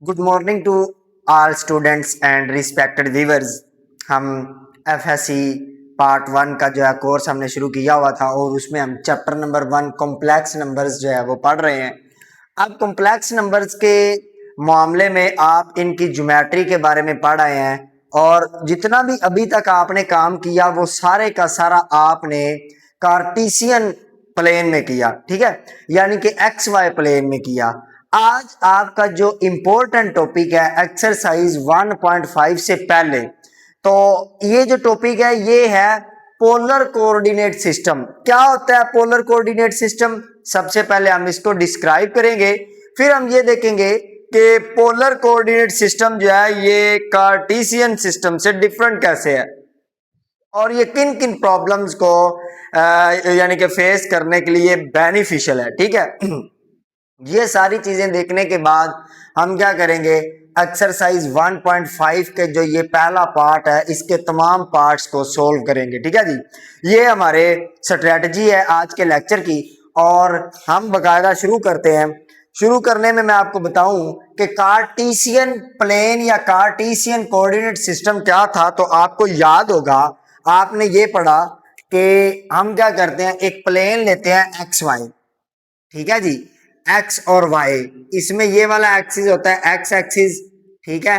Good morning to all students and respected viewers. हम FSC part 1 का जो है कोर्स हमने शुरू किया हुआ था और उसमें हम चैप्टर नंबर 1 कॉम्प्लेक्स नंबर्स जो है वो पढ़ रहे हैं। अब कॉम्प्लेक्स नंबर्स के मामले में आप इनकी ज्योमेट्री के बारे में पढ़ आए हैं और जितना भी अभी तक आपने काम किया वो सारे का सारा आपने कार्टेशियन प्लेन में किया, ठीक है, यानी कि एक्स वाई प्लेन में किया। आज आपका जो इम्पोर्टेंट टॉपिक है एक्सरसाइज 1.5 से पहले, तो ये जो टॉपिक है ये है पोलर कोऑर्डिनेट सिस्टम। क्या होता है पोलर कोऑर्डिनेट सिस्टम? सबसे पहले हम इसको डिस्क्राइब करेंगे, फिर हम ये देखेंगे कि पोलर कोऑर्डिनेट सिस्टम जो है ये कार्टेशियन सिस्टम से डिफरेंट कैसे है और ये किन किन प्रॉब्लम्स को यानी कि फेस करने के लिए बेनिफिशियल है, ठीक है। ये सारी चीजें देखने के बाद हम क्या करेंगे, एक्सरसाइज 1.5 के जो ये पहला पार्ट है इसके तमाम पार्ट्स को सोल्व करेंगे, ठीक है जी। ये हमारे स्ट्रेटजी है आज के लेक्चर की और हम बकायदा शुरू करते हैं। शुरू करने में मैं आपको बताऊं कि कार्टेशियन प्लेन या कार्टेशियन कोऑर्डिनेट सिस्टम क्या था, तो आपको याद होगा आपने ये पढ़ा कि हम क्या करते हैं, एक प्लेन लेते हैं एक्स वाई, ठीक है जी, एक्स और वाई। इसमें ये वाला एक्सिस होता है एक्स एक्सिस, ठीक है,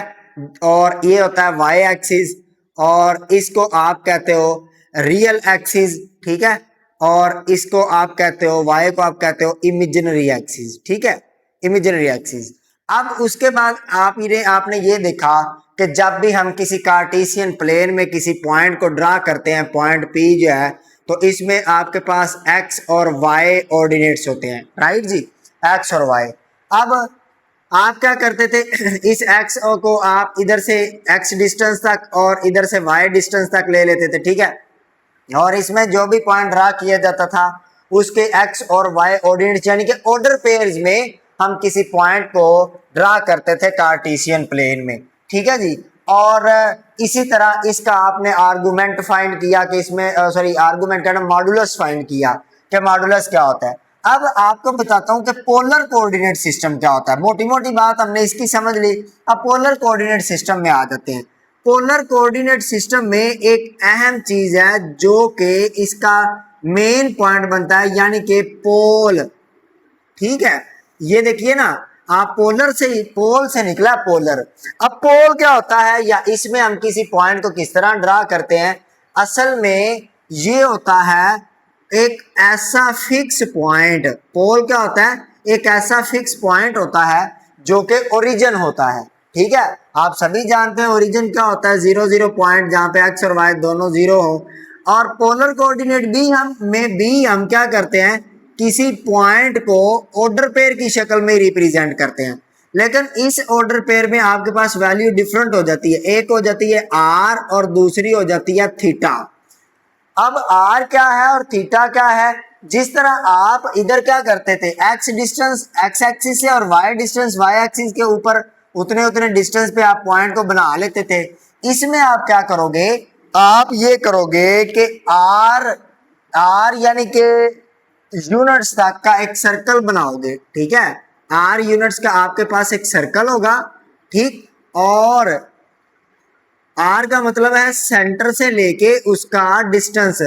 और ये होता है वाई एक्सिस और इसको आप कहते हो रियल एक्सिस, ठीक है, और इसको आप कहते हो वाई को आप कहते हो इमेजिनरी एक्सिस, ठीक है, इमेजिनरी एक्सिस। अब उसके बाद आपने ये देखा कि जब भी हम किसी कार्टेशियन प्लेन में किसी पॉइंट को ड्रा करते हैं, पॉइंट पी जो है, तो इसमें आपके पास एक्स और वाई ऑर्डिनेट्स होते हैं, राइट जी, एक्स और वाई। अब आप क्या करते थे इस एक्स को आप इधर से एक्स डिस्टेंस तक और इधर से वाई डिस्टेंस तक ले लेते थे, ठीक है, और इसमें जो भी पॉइंट ड्रा किया जाता था उसके एक्स और वाई ऑर्डिनेट्स यानी कि ऑर्डर पेयर्स में हम किसी पॉइंट को ड्रा करते थे कार्टेशियन प्लेन में, ठीक है जी। और इसी तरह इसका आपने आर्गुमेंट फाइंड किया कि इसमें सॉरी आर्गुमेंट का मॉडुलस फाइंड किया कि मॉडुलस क्या होता है। अब आपको बताता हूं कि पोलर कोऑर्डिनेट सिस्टम क्या होता है। मोटी मोटी बात हमने इसकी समझ ली, अब पोलर कोऑर्डिनेट सिस्टम में आ जाते हैं। पोलर कोऑर्डिनेट सिस्टम में एक अहम चीज है जो कि इसका मेन पॉइंट बनता है, यानी कि पोल, ठीक है। ये देखिए ना, आप पोलर से पोल से निकला पोलर। अब पोल क्या होता है या इसमें हम किसी पॉइंट को किस तरह ड्रा करते हैं, असल में ये होता है एक ऐसा फिक्स पॉइंट। पोल क्या होता है, एक ऐसा फिक्स पॉइंट होता है जो कि ओरिजिन होता है, ठीक है। आप सभी जानते हैं ओरिजिन क्या होता है, 0 0 पॉइंट जहां पे एक्स और वाई दोनों जीरो हो। और पोलर कोऑर्डिनेट भी हम क्या करते हैं, किसी पॉइंट को ऑर्डर पेयर की शक्ल में रिप्रेजेंट करते हैं, लेकिन इस ऑर्डर पेयर में आपके पास वैल्यू डिफरेंट हो जाती है। एक हो जाती है आर और दूसरी हो जाती है थीटा। अब आर क्या है और थीटा क्या है, जिस तरह आप इधर क्या करते थे, एक्स डिस्टेंस एक्स एक्सिस से और वाई डिस्टेंस वाई एक्सिस के ऊपर उतने उतने डिस्टेंस पे आप पॉइंट को बना लेते थे। इसमें आप क्या करोगे, आप ये करोगे कि आर आर यानी कि यूनिट्स तक का एक सर्कल बनाओगे, ठीक है। आर यूनिट्स का आपके पास एक सर्कल होगा, ठीक, और आर का मतलब है सेंटर से लेके उसका डिस्टेंस,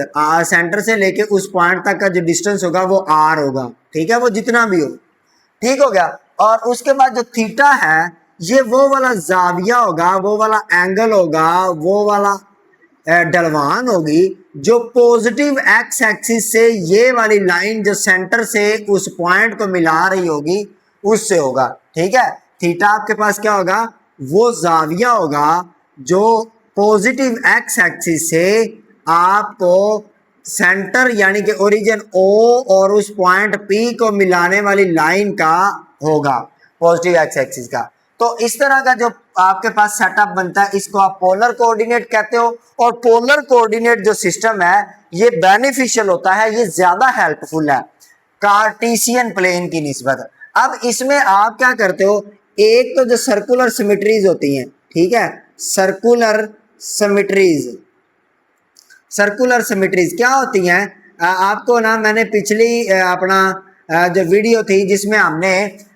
सेंटर से लेके उस पॉइंट तक का जो डिस्टेंस होगा वो आर होगा, ठीक है, वो जितना भी हो, ठीक हो गया। और उसके बाद जो थीटा है ये वो वाला जाविया होगा, वो वाला एंगल होगा, वो वाला ढलवान होगी जो पॉजिटिव एक्स एक्सिस से ये वाली लाइन जो सेंटर से उस पॉइंट को मिला रही होगी उससे होगा, ठीक है। थीटा आपके पास क्या होगा, वो जाविया होगा जो पॉजिटिव एक्स एक्सिस से आपको सेंटर यानी कि ओरिजिन ओ और उस पॉइंट पी को मिलाने वाली लाइन का होगा, पॉजिटिव एक्स एक्सिस का। तो इस तरह का जो आपके पास सेटअप बनता है इसको आप पोलर कोऑर्डिनेट कहते हो। और पोलर कोऑर्डिनेट जो सिस्टम है ये बेनिफिशियल होता है, ये ज्यादा हेल्पफुल है कार्टेशियन प्लेन की निस्बत। अब इसमें आप क्या करते हो, एक तो जो सर्कुलर सिमेट्रीज होती हैं, ठीक है, सर्कुलर सिमेट्रीज, सर्कुलर सिमेट्रीज क्या होती हैं, आपको ना मैंने पिछली अपना जो वीडियो थी जिसमें हमने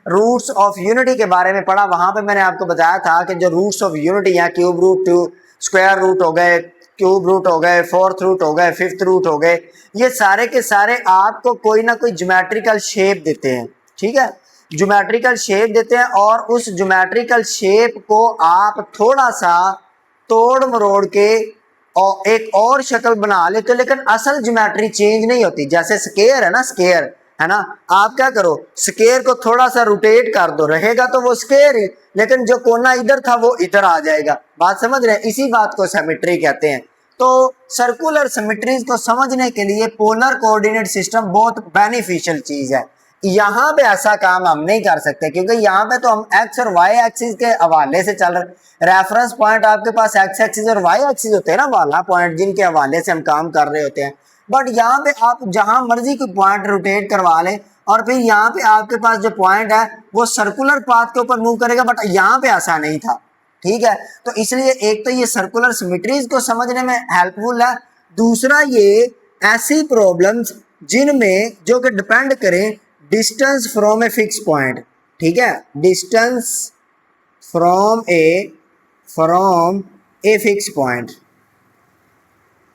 रूट्स ऑफ यूनिटी के बारे में पढ़ा, वहां पे मैंने आपको बताया था कि जो रूट्स ऑफ यूनिटी है, cube root, two square root हो गए, क्यूब रूट हो गए, फोर्थ रूट हो गए, फिफ्थ रूट हो गए, ये सारे के सारे आपको कोई ना कोई ज्योमेट्रिकल शेप देते हैं। ठीक है, ज्योमेट्रिकल शेप देते हैं और उस ज्योमेट्रिकल शेप को आप थोड़ा सा तोड़ मरोड़ के और एक और शक्ल बना लेते, लेकिन असल ज्योमेट्री चेंज नहीं होती। जैसे स्क्वायर है ना, स्क्वायर है ना, आप क्या करो, स्क्वायर को थोड़ा सा रोटेट कर दो, रहेगा तो वो स्क्वायर ही, लेकिन जो कोना इधर था वो इधर आ जाएगा। बात समझ रहे हैं? इसी बात को सिमेट्री कहते हैं। तो सर्कुलर सिमेट्रीज को समझने के लिए पोलर कोऑर्डिनेट सिस्टम बहुत बेनिफिशियल चीज है। यहाँ पे ऐसा काम हम नहीं कर सकते, क्योंकि यहाँ पे तो हम एक्स और वाई एक्सिस के हवाले से चल रहे। रेफरेंस पॉइंट आपके पास एक्स एक्सिस और वाई एक्सिस होते हैं ना, वाला पॉइंट जिनके हवाले से हम काम कर रहे होते हैं। बट यहाँ पे आप जहां मर्जी कोई पॉइंट रोटेट करवा लें और फिर यहाँ पे आपके पास जो पॉइंट है वो सर्कुलर पाथ के ऊपर मूव करेगा, बट यहाँ पे ऐसा नहीं था। ठीक है, तो इसलिए एक तो ये सर्कुलर सिमेट्रीज को समझने में हेल्पफुल है, दूसरा ये ऐसी प्रॉब्लम्स जिनमें जो कि डिपेंड करें distance from a fix point. ठीक है, distance from a fix point,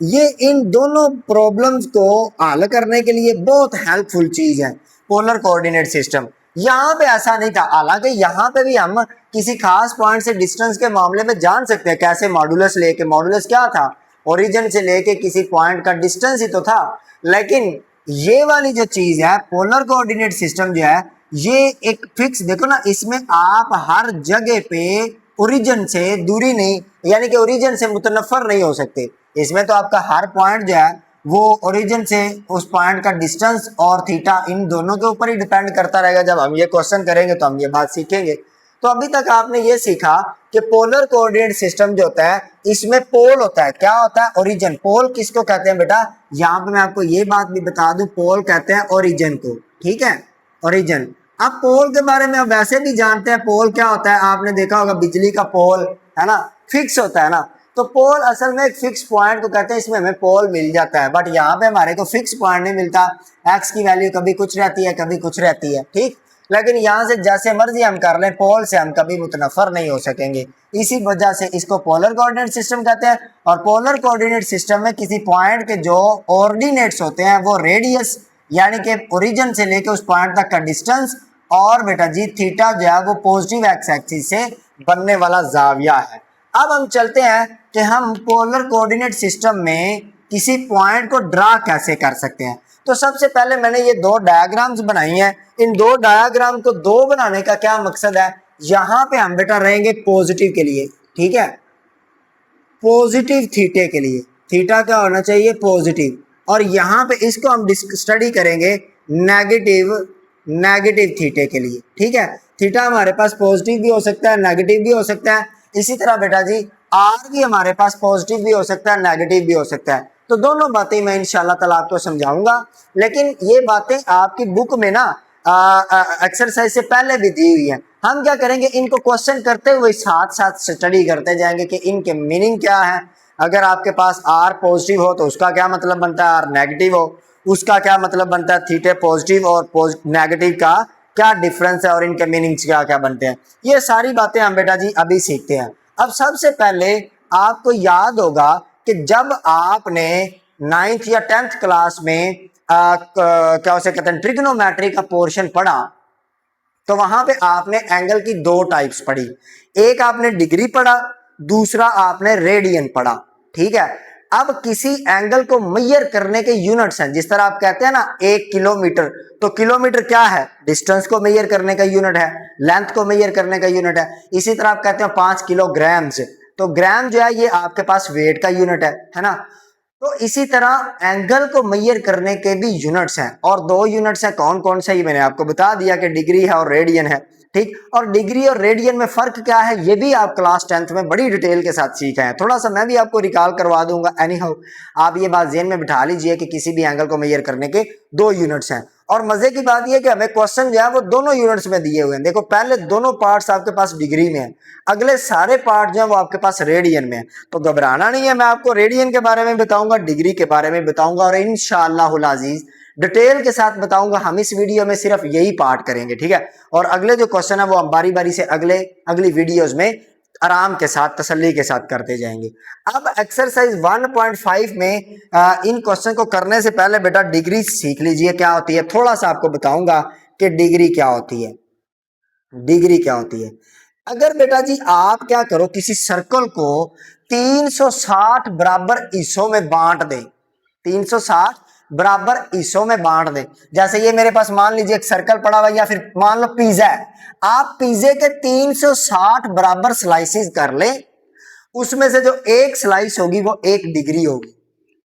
ये इन दोनों प्रॉब्लम्स को हल करने के लिए बहुत हेल्पफुल चीज है पोलर कोऑर्डिनेट सिस्टम। यहाँ पे ऐसा नहीं था, हालांकि यहाँ पे भी हम किसी खास पॉइंट से डिस्टेंस के मामले में जान सकते हैं कैसे, मॉडुलस लेके, मॉडुलस क्या था, ओरिजिन से लेके किसी पॉइंट का डिस्टेंस ही तो था। लेकिन ये वाली जो चीज है पोलर कोऑर्डिनेट सिस्टम जो है, ये एक फिक्स, देखो ना, इसमें आप हर जगह पे ओरिजिन से दूरी नहीं, यानी कि ओरिजिन से मुतनफर नहीं हो सकते। इसमें तो आपका हर पॉइंट जो है वो ओरिजिन से उस पॉइंट का डिस्टेंस और थीटा इन दोनों के ऊपर ही डिपेंड करता रहेगा। जब हम ये क्वेश्चन करेंगे तो हम ये बात सीखेंगे। तो अभी तक आपने ये सीखा कि पोलर कोऑर्डिनेट सिस्टम जो होता है इसमें पोल होता है, क्या होता है, ओरिजिन। पोल किसको कहते हैं बेटा, यहाँ पे मैं आपको ये बात भी बता दूं, पोल कहते हैं ओरिजिन को। ठीक है, ओरिजिन। अब पोल के बारे में आप वैसे भी जानते हैं, पोल क्या होता है, आपने देखा होगा बिजली का पोल है ना, फिक्स होता है ना। तो पोल असल में एक फिक्स पॉइंट को कहते हैं, इसमें हमें पोल मिल जाता है, बट यहाँ पे हमारे को फिक्स पॉइंट नहीं मिलता। एक्स की वैल्यू कभी कुछ रहती है, कभी कुछ रहती है। ठीक, लेकिन यहाँ से जैसे मर्जी हम कर लें, पोल से हम कभी मुतनफर नहीं हो सकेंगे। इसी वजह से इसको पोलर कोऑर्डिनेट सिस्टम कहते हैं। और पोलर कोऑर्डिनेट सिस्टम में किसी पॉइंट के जो ऑर्डिनेट्स होते हैं वो रेडियस, यानी कि ओरिजिन से लेके उस पॉइंट तक का डिस्टेंस, और बेटा जी थीटा जो है वो पॉजिटिव एक्स एक्सिस से बनने वाला जाविया है। अब हम चलते हैं कि हम पोलर कोऑर्डिनेट सिस्टम में किसी पॉइंट को ड्रा कैसे कर सकते हैं। तो सबसे पहले मैंने ये दो डायग्राम्स बनाई हैं। इन दो डायग्राम को दो बनाने का क्या मकसद है, यहाँ पे हम बेटा रहेंगे पॉजिटिव के लिए। ठीक है, पॉजिटिव थीटे के लिए, थीटा क्या होना चाहिए, पॉजिटिव। और यहाँ पे इसको हम स्टडी करेंगे नेगेटिव थीटे के लिए। ठीक है, थीटा हमारे पास पॉजिटिव भी हो सकता है, नेगेटिव भी हो सकता है। इसी तरह बेटा जी आर भी हमारे पास पॉजिटिव भी हो सकता है, नेगेटिव भी हो सकता है। तो दोनों बातें मैं इंशाल्लाह ताला आपको समझाऊंगा, लेकिन ये बातें आपकी बुक में ना एक्सरसाइज से पहले भी दी हुई है। हम क्या करेंगे, इनको क्वेश्चन करते हुए साथ साथ स्टडी करते जाएंगे कि इनके मीनिंग क्या है। अगर आपके पास आर पॉजिटिव हो तो उसका क्या मतलब बनता है, आर नेगेटिव हो उसका क्या मतलब बनता है, थीटे पॉजिटिव और नेगेटिव का क्या डिफरेंस है और इनके मीनिंग्स क्या क्या बनते हैं। ये सारी बातें हम बेटा जी अभी सीखते हैं। अब सबसे पहले आपको याद होगा कि जब आपने 9th या 10th क्लास में क्या उसे कहते हैं ट्रिग्नोमेट्री का पोर्शन पढ़ा, तो वहां पे आपने एंगल की दो टाइप्स पढ़ी। एक आपने डिग्री पढ़ा, दूसरा आपने रेडियन पढ़ा। ठीक है, अब किसी एंगल को मेजर करने के यूनिट्स हैं। जिस तरह आप कहते हैं ना 1 किलोमीटर, तो किलोमीटर क्या है, डिस्टेंस को मेजर करने का यूनिट है, लेंथ को मेजर करने का यूनिट है। इसी तरह आप कहते हैं 5 किलोग्राम्स, तो ग्राम जो है ये आपके पास वेट का यूनिट है ना। तो इसी तरह एंगल को मेजर करने के भी यूनिट्स हैं, और दो यूनिट्स हैं, कौन कौन सा, ये मैंने आपको बता दिया कि डिग्री है और रेडियन है। ठीक, और डिग्री और रेडियन में फर्क क्या है ये भी आप क्लास 10th में बड़ी डिटेल के साथ सीखे हैं। थोड़ा सा मैं भी आपको रिकॉल करवा दूंगा। एनी हाउ आप ये बात ज़हन में बिठा लीजिए कि किसी भी एंगल को मेजर करने के दो यूनिट्स हैं। और मजे की बात यह कि हमें क्वेश्चन जो है वो दोनों यूनिट्स में दिए हुए हैं। देखो पहले दोनों पार्ट्स आपके पास डिग्री में है, अगले सारे पार्ट जो है वो आपके पास रेडियन में है। तो घबराना नहीं है, मैं आपको रेडियन के बारे में बताऊंगा, डिग्री के बारे में बताऊंगा, और इंशाअल्लाह अज़ीज डिटेल के साथ बताऊंगा। हम इस वीडियो में सिर्फ यही पार्ट करेंगे, ठीक है। और अगले जो क्वेश्चन है वो हम बारी बारी से अगली वीडियोस में आराम के साथ तसल्ली के साथ करते जाएंगे। अब एक्सरसाइज 1.5 में इन क्वेश्चन को करने से पहले बेटा डिग्री सीख लीजिए क्या होती है। थोड़ा सा आपको बताऊंगा कि डिग्री क्या होती है। डिग्री क्या होती है? अगर बेटा जी आप क्या करो, किसी सर्कल को 360 बराबर हिस्सों में बांट दें, 360 बराबर हिस्सों में बांट दें। जैसे ये मेरे पास मान लीजिए एक सर्कल पड़ा हुआ, या फिर मान लो पिज्जा है, आप पिज्जे के 360 बराबर स्लाइसेस कर ले, उसमें से जो एक स्लाइस होगी वो 1 डिग्री होगी।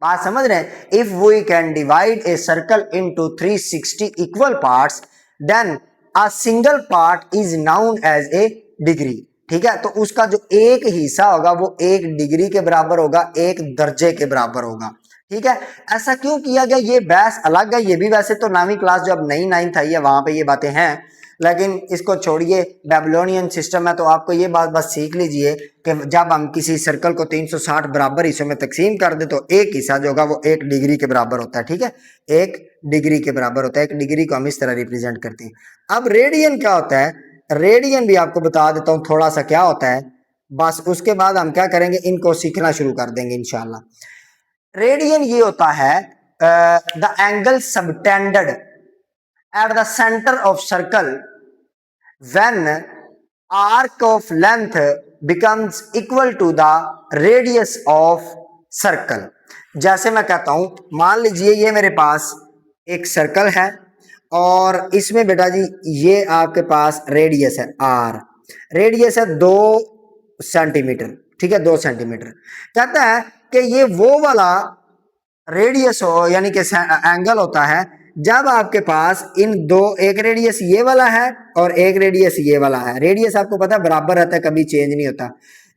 बात समझ रहे हैं? If we can divide a circle into 360 equal parts, then a single part is known as a degree. ठीक है, तो उसका जो एक हिस्सा होगा वो 1 डिग्री के बराबर होगा, 1 दर्जे के बराबर होगा। ठीक है, ऐसा क्यों किया गया ये बहस अलग है, ये भी वैसे तो 9वीं क्लास जो अब नई 9th आई है वहां पे ये बातें हैं, लेकिन इसको छोड़िए। बेबलोनियन सिस्टम है तो आपको ये बात बस सीख लीजिए कि जब हम किसी सर्कल को 360 बराबर हिस्सों में तकसीम कर दे तो एक हिस्सा जो होगा वो 1 डिग्री के बराबर होता है। ठीक है, 1 डिग्री के बराबर होता है। 1 डिग्री को हम इस तरह रिप्रेजेंट करते हैं। अब रेडियन क्या होता है? रेडियन भी आपको बता देता हूं थोड़ा सा क्या होता है, बस उसके बाद हम क्या करेंगे, इनको सीखना शुरू कर देंगे इंशाल्लाह। रेडियन ये होता है the angle subtended at the centre of circle when arc of length becomes equal to the radius of circle. जैसे मैं कहता हूं, मान लीजिए ये मेरे पास एक सर्कल है और इसमें बेटा जी ये आपके पास रेडियस है आर, रेडियस है 2 सेंटीमीटर। ठीक है, 2 सेंटीमीटर। कहता है कि ये वो वाला रेडियस हो, यानी कि एंगल होता है जब आपके पास इन दो, एक रेडियस ये वाला है और एक रेडियस ये वाला है। रेडियस आपको पता है बराबर रहता है, कभी चेंज नहीं होता।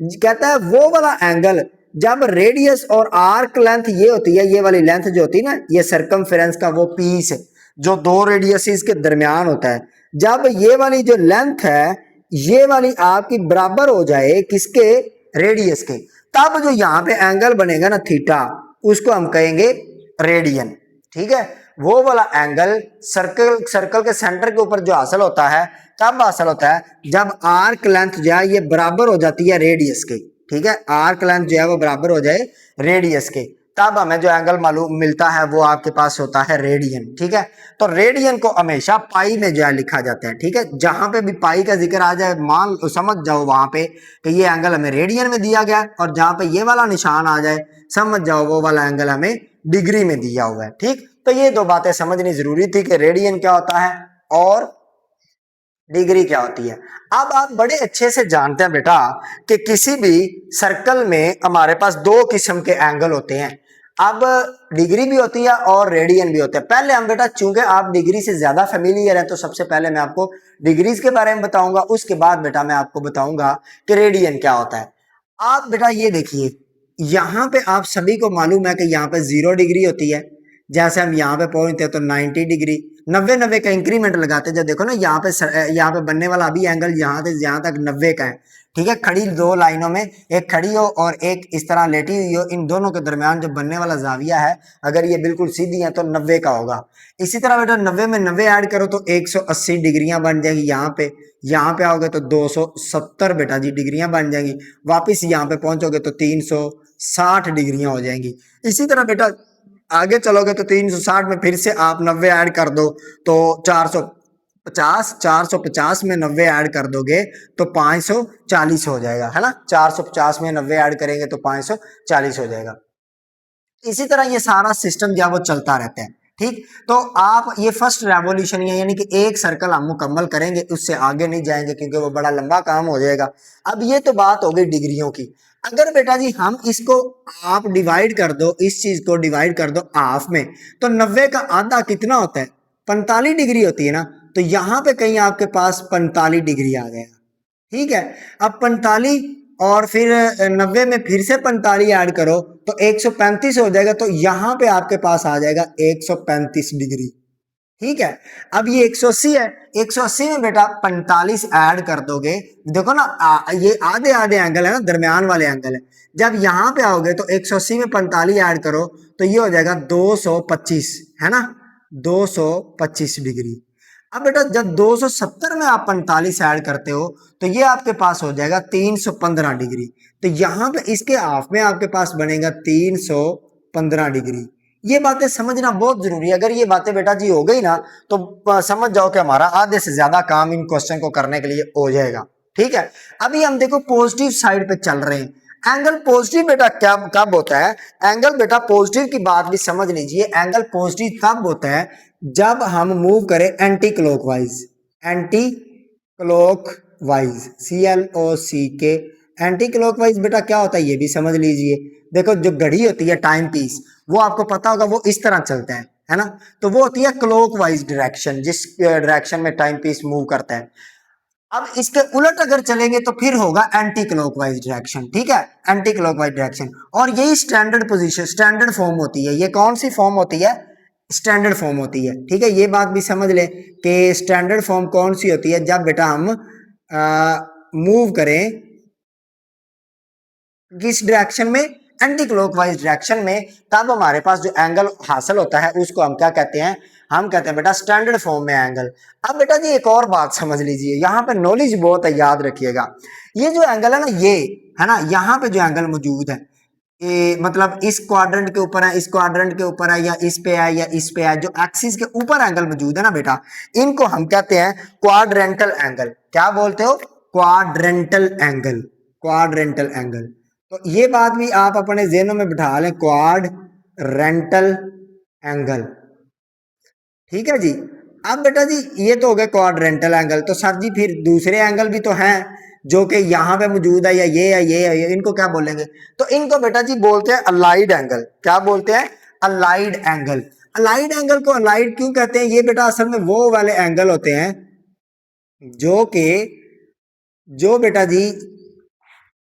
कहता है वो वाला एंगल जब रेडियस और आर्क लेंथ ये होती है, ये वाली लेंथ जो होती है ना, ये सर्कमफेरेंस का वो पीस जो दो रेडियसिस के दरमियान होता है, जब ये वाली जो लेंथ है ये वाली आपकी बराबर हो जाए किसके? रेडियस के, तब जो यहाँ पे एंगल बनेगा ना थीटा, उसको हम कहेंगे रेडियन। ठीक है, वो वाला एंगल सर्कल के सेंटर के ऊपर जो हासिल होता है, कब हासिल होता है? जब आर्क लेंथ जो है ये बराबर हो जाती है रेडियस के। ठीक है, आर्क लेंथ जो है वो बराबर हो जाए रेडियस के, तब हमें जो एंगल मालूम मिलता है वो आपके पास होता है रेडियन। ठीक है, तो रेडियन को हमेशा पाई में जो है लिखा जाता है। ठीक है, जहां पे भी पाई का जिक्र आ जाए मान समझ जाओ वहां पे कि ये एंगल हमें रेडियन में दिया गया है, और जहां पे ये वाला निशान आ जाए समझ जाओ वो वाला एंगल हमें डिग्री में दिया हुआ है। ठीक, तो ये दो बातें समझनी जरूरी थी कि रेडियन क्या होता है और डिग्री क्या होती है। अब आप बड़े अच्छे से जानते हैं बेटा कि किसी भी सर्कल में हमारे पास दो किस्म के एंगल होते हैं। अब डिग्री भी होती है और रेडियन भी होता है। पहले हम बेटा, चूंकि आप डिग्री से ज्यादा फेमिलियर हैं, तो सबसे पहले मैं आपको डिग्रीज के बारे में बताऊंगा, उसके बाद बेटा मैं आपको बताऊंगा कि रेडियन क्या होता है। आप बेटा ये देखिए, यहाँ पे आप सभी को मालूम है कि यहाँ पे 0 डिग्री होती है। जैसे हम यहाँ पे पहुंचते हैं तो 90 डिग्री, 90 का इंक्रीमेंट लगाते हैं। जब देखो ना यहाँ पे बनने वाला अभी एंगल यहाँ से यहाँ तक 90 का है। ठीक है, खड़ी दो लाइनों में, एक खड़ी हो और एक इस तरह लेटी हुई हो, इन दोनों के दरमियान जो बनने वाला जाविया है, अगर ये बिल्कुल सीधी है तो 90 का होगा। इसी तरह बेटा 90 में 90 ऐड करो तो 180 डिग्रियां बन जाएगी। यहाँ पे आओगे तो 270 बेटा जी डिग्रियां बन जाएंगी। वापिस यहाँ पे पहुंचोगे तो 360 डिग्रियां हो जाएंगी। इसी तरह बेटा आगे चलोगे तो 360 में फिर से आप 90 ऐड कर दो तो 450, 450 में 90 ऐड कर दोगे तो 540 हो जाएगा, है ना। 450 में 90 ऐड करेंगे तो 540 हो जाएगा। इसी तरह ये सारा सिस्टम जो है वो चलता रहता है। ठीक, तो आप ये फर्स्ट रेवोल्यूशन है, यानी कि एक सर्कल हम मुकम्मल करेंगे, उससे आगे नहीं जाएंगे क्योंकि वो बड़ा लंबा काम हो जाएगा। अब ये तो बात हो गई डिग्रियों की। अगर बेटा जी हम इसको आप डिवाइड कर दो, इस चीज को डिवाइड कर दो हाफ में, तो 90 का आधा कितना होता है? 45 डिग्री होती है ना। तो यहाँ पे कहीं आपके पास 45 डिग्री आ गया। ठीक है, अब 45 और फिर 90 में फिर से 45 ऐड करो तो 135 हो जाएगा। तो यहां पे आपके पास आ जाएगा 135 डिग्री। ठीक है, अब ये 180 है, 180 में बेटा 45 ऐड कर दोगे, देखो ना ये आधे आधे एंगल है ना, दरमियान वाले एंगल है। जब यहां पे आओगे तो 180 में 45 ऐड करो तो ये हो जाएगा 225, है ना। 225 डिग्री। अब बेटा जब 270 में आप 45 ऐड करते हो तो ये आपके पास हो जाएगा 315 डिग्री। तो यहां पे इसके हाफ में आपके पास बनेगा 315 डिग्री। ये बातें समझना बहुत जरूरी है। अगर ये बातें बेटा जी हो गई ना तो समझ जाओ कि हमारा आधे से ज्यादा काम इन क्वेश्चन को करने के लिए हो जाएगा। ठीक है, अभी हम देखो पॉजिटिव साइड पे चल रहे हैं। एंगल पॉजिटिव बेटा क्या कब होता है? एंगल बेटा पॉजिटिव की बात भी समझ लीजिए। एंगल पॉजिटिव तब होता है जब हम मूव करें anti clockwise. Anti clockwise, CLOCK। Anti clockwise बेटा क्या होता है ये भी समझ लीजिए। देखो जो घड़ी होती है टाइम पीस, वो आपको पता होगा वो इस तरह चलता है ना। तो वो होती है क्लॉकवाइज डायरेक्शन, जिस डायरेक्शन में टाइम पीस मूव करता है। अब इसके उलट अगर चलेंगे तो फिर होगा एंटी क्लॉकवाइज डायरेक्शन। ठीक है, एंटी क्लॉकवाइज डायरेक्शन। और यही स्टैंडर्ड पोजीशन, स्टैंडर्ड फॉर्म होती है। ये कौन सी फॉर्म होती है? स्टैंडर्ड फॉर्म होती है। ठीक है, ये बात भी समझ ले कि स्टैंडर्ड फॉर्म कौन सी होती है? जब बेटा हम मूव करें किस डायरेक्शन में? एंटी क्लॉकवाइज डायरेक्शन में, तब हमारे पास जो एंगल हासिल होता है उसको हम क्या कहते हैं? हम कहते हैं बेटा स्टैंडर्ड फॉर्म में एंगल। अब बेटा जी एक और बात समझ लीजिए, यहाँ पे नॉलेज बहुत है, याद रखिएगा। ये जो एंगल है ना, ये है ना, यहाँ पे जो एंगल मौजूद है, ये मतलब इस क्वाड्रेंट के ऊपर है, इस क्वाड्रेंट के ऊपर है, या इस पे है, या इस पे है, जो एक्सिस के ऊपर एंगल मौजूद है ना बेटा, इनको हम कहते हैं क्वाड्रेंटल एंगल। क्या बोलते हो? Quadrantal angle. Quadrantal angle. तो ये बात भी आप अपने जेहनों में बिठा लें, क्वाड रेंटल एंगल। ठीक है जी। अब बेटा जी ये तो हो गया क्वाड्रेंटल एंगल। तो सर जी फिर दूसरे एंगल भी तो हैं जो कि यहाँ पे मौजूद है, या ये है, ये है, ये, इनको क्या बोलेंगे? तो इनको बेटा जी बोलते हैं अलाइड एंगल। क्या बोलते हैं? Allied angle. अलाइड एंगल को अलाइड क्यों कहते हैं? ये बेटा असल में वो वाले एंगल होते हैं जो कि जो बेटा जी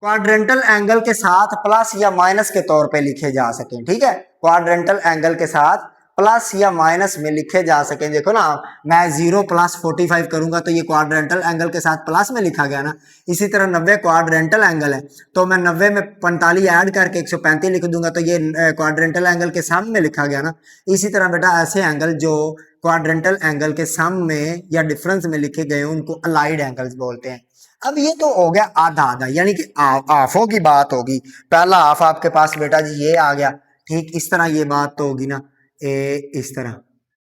क्वाड्रेंटल एंगल के साथ प्लस या माइनस के तौर पे लिखे जा सकें। ठीक है, क्वाड्रेंटल एंगल के साथ प्लस या माइनस में लिखे जा सकें। देखो ना, मैं 0 + 45 करूंगा तो ये क्वाड्रेंटल एंगल के साथ प्लस में लिखा गया ना। इसी तरह 90 क्वाड्रेंटल एंगल है, तो मैं 90 में 45 ऐड करके 135 लिख दूंगा तो ये क्वाड्रेंटल एंगल के सम में लिखा गया ना। इसी तरह बेटा ऐसे एंगल जो क्वाड्रेंटल एंगल के सम में या डिफरेंस में लिखे गए उनको अलाइड एंगल्स बोलते हैं। अब ये तो हो गया आधा आधा, यानी कि हाफों की बात होगी। पहला हाफ आपके पास बेटा जी ये आ गया। ठीक इस तरह ये बात तो होगी ना, इस तरह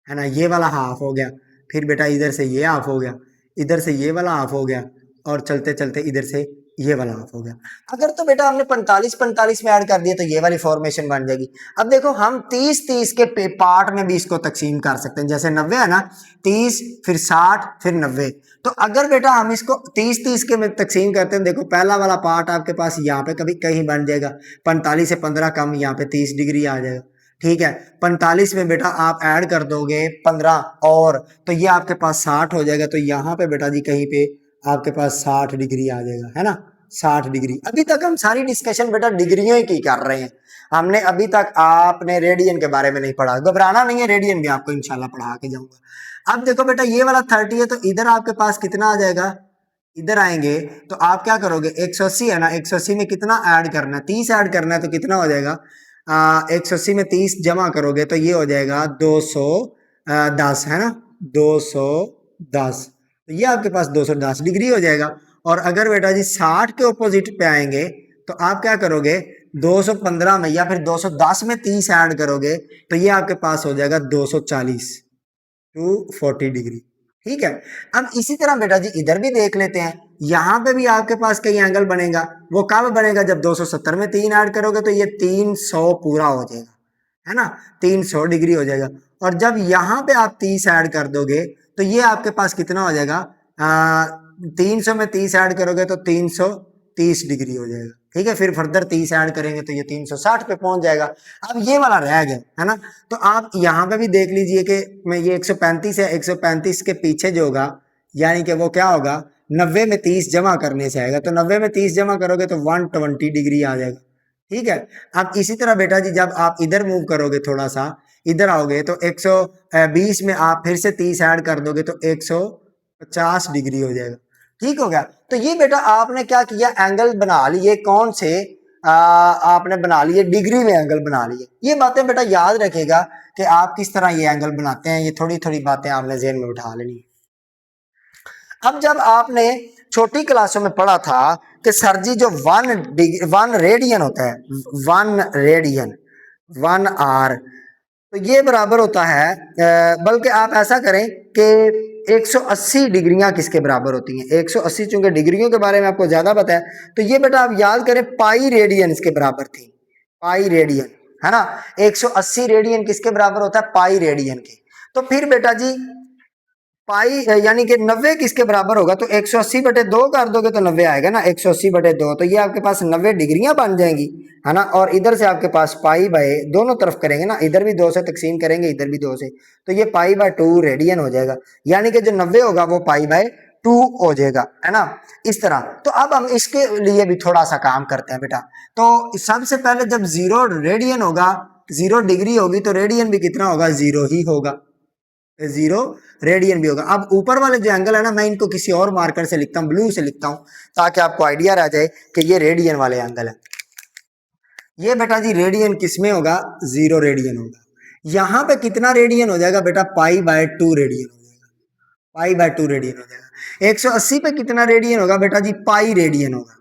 है ना, ये वाला हाफ हो गया। फिर बेटा इधर से ये हाफ हो गया, इधर से ये वाला हाफ हो गया, और चलते चलते इधर से ये वाला हाफ हो गया। अगर तो बेटा हमने 45 45 में ऐड कर दिया तो ये वाली फॉर्मेशन बन जाएगी। अब देखो हम 30 30 के पार्ट में भी इसको तकसीम कर सकते हैं। जैसे 90 है ना, 30 फिर 60 फिर 90। तो अगर बेटा हम इसको 30 30 के में तकसीम करते हैं, देखो पहला वाला पार्ट आपके पास यहाँ पे कभी कहीं बन जाएगा 45 से 15 कम, यहाँ पे 30 डिग्री आ जाएगा। ठीक है, 45 में बेटा आप ऐड कर दोगे 15 और, तो ये आपके पास 60 हो जाएगा। तो यहाँ पे बेटा जी कहीं पे आपके पास 60 डिग्री आ जाएगा, है ना, 60 डिग्री। अभी तक हम सारी डिस्कशन बेटा डिग्रियों की कर रहे हैं। हमने अभी तक आपने रेडियन के बारे में नहीं पढ़ा। घबराना नहीं है, रेडियन भी आपको इंशाल्लाह पढ़ा के जाऊंगा। अब देखो बेटा ये वाला 30 है, तो इधर आपके पास कितना आ जाएगा? इधर आएंगे तो आप क्या करोगे? 180 है ना, 180 में कितना ऐड करना है? 30 ऐड करना है, तो कितना हो जाएगा? 180 में 30 जमा करोगे तो ये हो जाएगा 210, है ना, 210। तो ये आपके पास 210 डिग्री हो जाएगा। और अगर बेटा जी 60 के ऑपोजिट पे आएंगे तो आप क्या करोगे? 215 में या फिर 210 में 30 ऐड करोगे तो ये आपके पास हो जाएगा 240 टू 40 डिग्री। ठीक है, अब इसी तरह बेटा जी इधर भी देख लेते हैं। यहां पे भी आपके पास कई एंगल बनेगा। वो कब बनेगा? जब 270 में 3 ऐड करोगे तो ये 300 पूरा हो जाएगा, है ना, 300 डिग्री हो जाएगा। और जब यहां पे आप 30 ऐड कर दोगे तो ये आपके पास कितना हो जाएगा? 300 में 30 ऐड करोगे तो 330 डिग्री हो जाएगा। ठीक है, फिर फर्दर 30 ऐड करेंगे तो ये 360 पे पहुंच जाएगा। अब ये वाला रह गया, है ना। तो आप यहाँ पे भी देख लीजिए कि मैं ये 135 है, 135 के पीछे जो होगा यानी कि वो क्या होगा? 90 में 30 जमा करने से आएगा। तो 90 में 30 जमा करोगे तो 120 डिग्री आ जाएगा। ठीक है, अब इसी तरह बेटा जी जब आप इधर मूव करोगे, थोड़ा सा इधर आओगे तो 120 में आप फिर से 30 ऐड कर दोगे तो 150 डिग्री हो जाएगा। ठीक हो गया। तो ये बेटा आपने क्या किया? एंगल बना लिए कौन से? आपने बना लिए, डिग्री में एंगल बना लिए। ये बातें बेटा याद रखेगा कि आप किस तरह ये एंगल बनाते हैं, ये थोड़ी थोड़ी बातें आपने ज़हन में उठा लेनी। अब जब आपने छोटी क्लासों में पढ़ा था कि सर जी जो 1 रेडियन होता है, 1 रेडियन 1 आर, तो ये बराबर होता है, बल्कि आप ऐसा करें कि 180 डिग्रियां किसके बराबर होती हैं, 180, चूंकि डिग्रियों के बारे में आपको ज्यादा पता है, तो ये बेटा आप याद करें पाई रेडियन इसके बराबर थी, पाई रेडियन, है ना। 180 रेडियन किसके बराबर होता है, पाई रेडियन के। तो फिर बेटा जी पाई यानी कि 90 किसके बराबर होगा, तो 180/2 कर दोगे तो 90 आएगा ना, 180/2, तो ये आपके पास 90 डिग्रियां बन जाएंगी, है ना। और इधर से आपके पास पाई बाय दोनों तरफ करेंगे ना, इधर भी 2 से तकसीम करेंगे, इधर भी 2 से, तो ये पाई/2 रेडियन हो जाएगा, यानी कि जो 90 होगा वो पाई/2 हो जाएगा, है ना, इस तरह। तो अब हम इसके लिए भी थोड़ा सा काम करते हैं बेटा। तो सबसे पहले जब 0 रेडियन होगा, 0 डिग्री होगी, तो रेडियन भी कितना होगा, 0 ही होगा, 0 रेडियन भी होगा। अब ऊपर वाले जो एंगल है ना, मैं इनको किसी और मार्कर से लिखता हूं, ब्लू से लिखता हूं, ताकि आपको आइडिया रह जाए कि ये रेडियन वाले एंगल है। ये बेटा जी रेडियन किसमें होगा, 0 रेडियन होगा। यहां पे कितना रेडियन हो जाएगा बेटा, पाई/2 रेडियन हो जाएगा, पाई/2 रेडियन हो जाएगा। 180 पे कितना रेडियन होगा बेटा जी, पाई रेडियन होगा,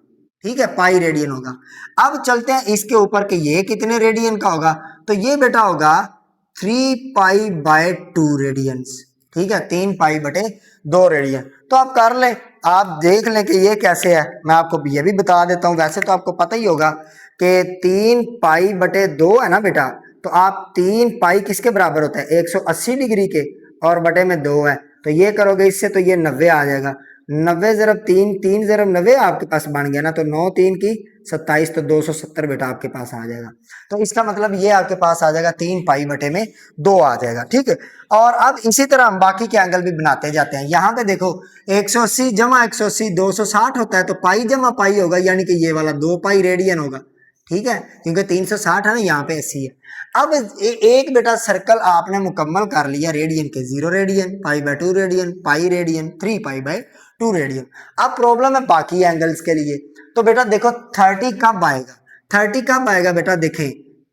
ठीक है, पाई रेडियन होगा। अब चलते हैं इसके ऊपर कि ये कितने रेडियन का होगा, तो ये बेटा होगा 3 पाई/2 रेडियंस, ठीक है, 3 पाई/2 रेडियन। तो आप कर लें, आप देख लें कि ये कैसे है, मैं आपको ये भी बता देता हूं। वैसे तो आपको पता ही होगा कि 3 पाई/2 है ना बेटा, तो आप 3 पाई किसके बराबर होता है, 180 डिग्री के, और बटे में 2 है, तो ये करोगे इससे तो ये 90 आ जाएगा। 90 ज़रब 3, 3 ज़रब 90 आपके पास बन गया ना, तो 9 3 की 27, तो 270 बेटा आपके पास आ जाएगा। तो इसका मतलब ये आपके पास आ जाएगा 3 पाई/2 आ जाएगा, ठीक है। और अब इसी तरह हम बाकी के एंगल भी बनाते जाते हैं। यहाँ पे देखो 180 जमा 180 260 होता है, तो पाई जमा पाई होगा, यानी कि ये वाला 2 पाई रेडियन होगा, ठीक है, क्योंकि 360 है ना, यहाँ पे 80 है। अब एक बेटा सर्कल आपने मुकम्मल कर लिया रेडियन के, 0 रेडियन, पाई/2 रेडियन, पाई रेडियन, 3 पाई/2 रेडियन। अब प्रॉब्लम है बाकी एंगल्स के लिए। तो बेटा देखो 30 कब आएगा, 30 कब आएगा बेटा, देखें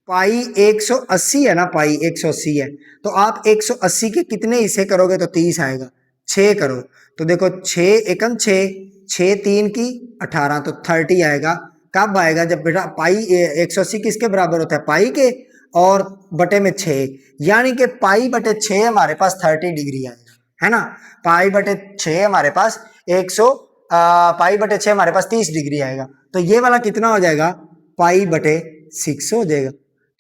पाई 180 है ना, पाई 180 है, तो आप 180 के कितने हिस्से करोगे, तो 30 आएगा, 6 करो, तो देखो 6 एकम 6, 6 3 की 18, तो 30 आएगा। कब आएगा, जब बेटा पाई 180 किसके बराबर होता है, पाई के, और बटे में 6, यानी कि पाई/6 हमारे पास 30 डिग्री आएगा, है ना। पाई/6 हमारे पास 100, पाई/6 हमारे पास 30 डिग्री आएगा, तो ये वाला कितना हो जाएगा, पाई/6 हो जाएगा,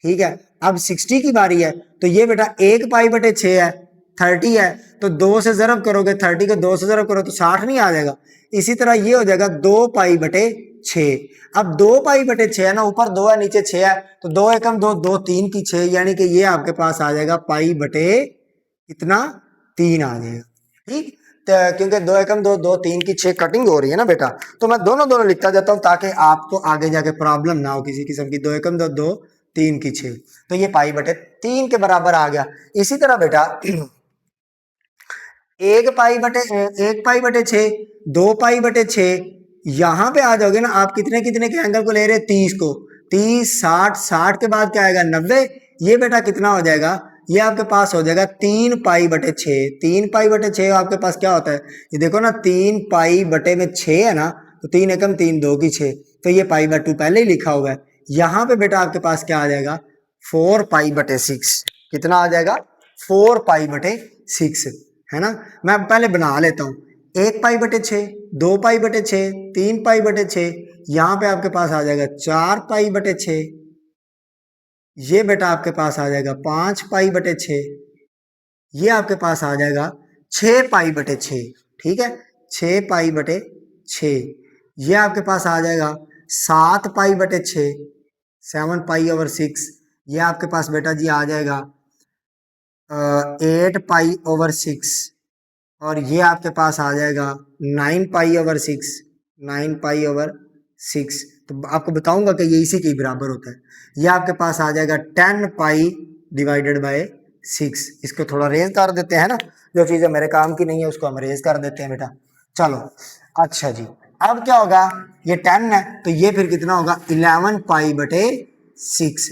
ठीक है। अब 60 की बारी है, तो ये बेटा 1 पाई/6 है, 30 है, तो 2 से ज़रब करोगे, 30 को 2 से ज़रब करो तो 60 नहीं आ जाएगा। इसी तरह ये हो जाएगा 2 पाई/6। अब 2 पाई/6 है ना, ऊपर 2 है नीचे 6 है, तो 2 एकम 2, 2 3 की 6, यानी कि ये आपके पास आ जाएगा पाई/कितना 3 आ जाएगा, ठीक। क्योंकि 2 एकम 2, 2 3 की 6 कटिंग हो रही है ना बेटा, तो मैं दोनों दोनों लिखता जाता हूं ताकि आपको आगे जाके प्रॉब्लम ना हो किसी किस्म की। 2 एकम 2, 2 3 की 6, तो ये पाई/3 के बराबर आ गया। इसी तरह बेटा 1 पाई/6, 2 पाई/6, यहां पे आ जाओगे ना आप, कितने कितने के एंगल को ले रहे हैं, 30 को, 30 60, 60 के बाद क्या आएगा 90, ये बेटा कितना हो जाएगा, ये आपके पास हो जाएगा 3 पाई/6। 3 पाई/6 आपके पास क्या होता है, ये देखो ना, 3 पाई/6 है ना, तो 3 एकम 3, 2 की 6, तो ये पाई/2 पहले ही लिखा हुआ है। यहाँ पे बेटा आपके पास क्या आ जाएगा, 4 पाई/6, कितना आ जाएगा, 4 पाई/6, है ना। मैं पहले बना लेता हूं, 1 पाई/6, 2 पाई/6, 3 पाई/6, यहां पे आपके पास आ जाएगा 4 पाई/6, ये बेटा आपके पास आ जाएगा 5 पाई/6, ये आपके पास आ जाएगा 6 पाई/6, ठीक है, 6 पाई/6, ये आपके पास आ जाएगा 7 पाई/6, 7 पाई/6, ये आपके पास बेटा जी आ जाएगा 8 पाई/6, और ये आपके पास आ जाएगा 9 पाई/6, 9 पाई/6। तो आपको बताऊंगा कि ये इसी के बराबर होता है। ये आपके पास आ जाएगा 10 पाई/6। इसको थोड़ा रेज कर देते हैं ना, जो चीज़ें मेरे काम की नहीं है उसको हम रेज कर देते हैं बेटा। चलो अच्छा जी, अब क्या होगा, ये 10 है तो ये फिर कितना होगा 11 पाई बटे 6।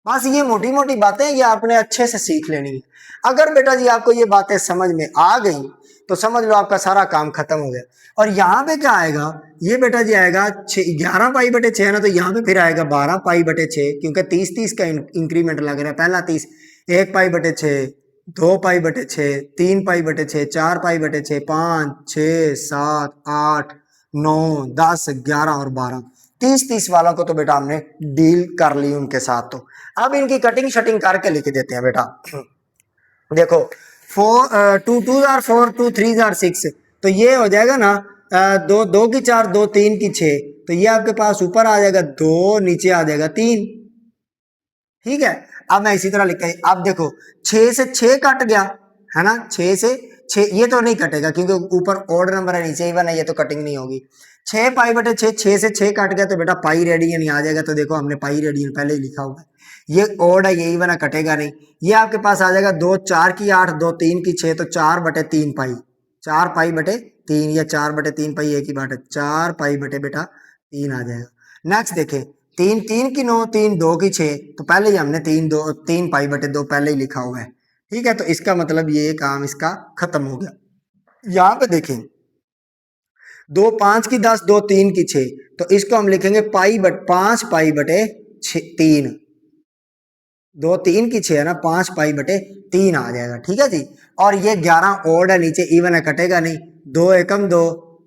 बस ये मोटी मोटी बातें ये आपने अच्छे से सीख लेनी है। अगर बेटा जी आपको ये बातें समझ में आ गई तो समझ लो आपका सारा काम खत्म हो गया। और यहाँ पे क्या आएगा, ये बेटा जी आएगा 11 पाई बटे 6 ना, तो यहाँ पे फिर आएगा 12 पाई बटे 6, क्योंकि 30-30 का इंक्रीमेंट लग रहा है। पहला 30, 1 पाई बटे 6, 2 पाई बटे 6, 3 पाई बटे 6, 4 पाई बटे 6, 5, 6, 7, 8, 9, 10, 11 और 12, 30-30 वालों को तो बेटा हमने डील कर ली उनके साथ। तो अब इनकी कटिंग शटिंग करके लिख देते हैं बेटा। देखो 2 2 4 2 3 6, तो ये हो जाएगा ना 2 की 4, 2 3 की 6, तो ये आपके पास ऊपर आ जाएगा 2, नीचे आ जाएगा 3। ठीक है, अब मैं इसी तरह लिखता हूं। अब देखो 6 से 6 कट गया है ना, 6 से 6 ये तो नहीं कटेगा क्योंकि ऊपर ऑड नंबर है, नीचे इवन है, ये तो कटिंग नहीं होगी। 6 पाई बटे 6, 6 से 6 कट गया तो बेटा पाई रेडियन ही आ जाएगा। तो देखो हमने पाई रेडियन पहले ही लिखा हुआ है, ये ऑड है, ये इवन है, कटेगा नहीं। ये आपके पास आ जाएगा 2 4 की 8, 2 3 की 6, तो 4 बटे 3 पाई, 4 पाई बटे 3, या 4 बटे 3 पाई एक ही बात है, 4 पाई बटे बेटा 3 आ जाएगा। नेक्स्ट देखें 3 3 की 9, 3 2 की 6, तो पहले ही हमने 3 पाई बटे 2 पहले ही लिखा हुआ है। ठीक है, तो इसका मतलब ये काम इसका खत्म हो गया। यहां पे देखें 2 5 की 10, 2 3 की 6, तो इसको हम लिखेंगे 5 पाई बटे 3, 2 3 की 6 है ना, 5 पाई बटे 3 आ जाएगा। ठीक है जी, और ये 11 ओड है, नीचे इवन है, कटेगा नहीं। 2 एकम 2,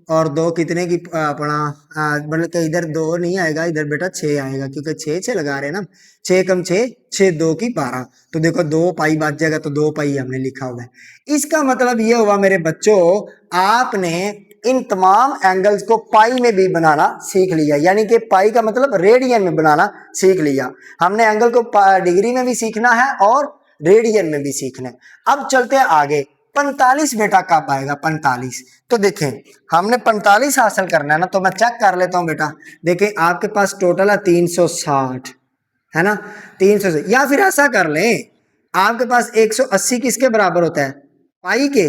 और 2 कितने की अपना मतलब कि इधर 2 नहीं आएगा, इधर बेटा 6 आएगा, क्योंकि 6 6 लगा रहे हैं ना, 6 कम 6, 6 2 की 12, तो देखो 2 पाई बच जाएगा, तो 2 पाई हमने लिखा हुआ है। इसका मतलब ये हुआ मेरे बच्चों, आपने इन तमाम एंगल्स को पाई में भी बनाना सीख लिया, यानी कि पाई का मतलब रेडियन में बनाना सीख लिया। हमने एंगल को डिग्री में भी सीखना है और रेडियन में भी सीखना है। अब चलते हैं आगे, 45 बेटा कब आएगा 45, तो देखें हमने 45 हासिल करना है ना, तो मैं चेक कर लेता हूं बेटा। देखें आपके पास टोटल है 360 है ना, 300 या फिर ऐसा कर लें, आपके पास 180 किसके बराबर होता है, पाई के।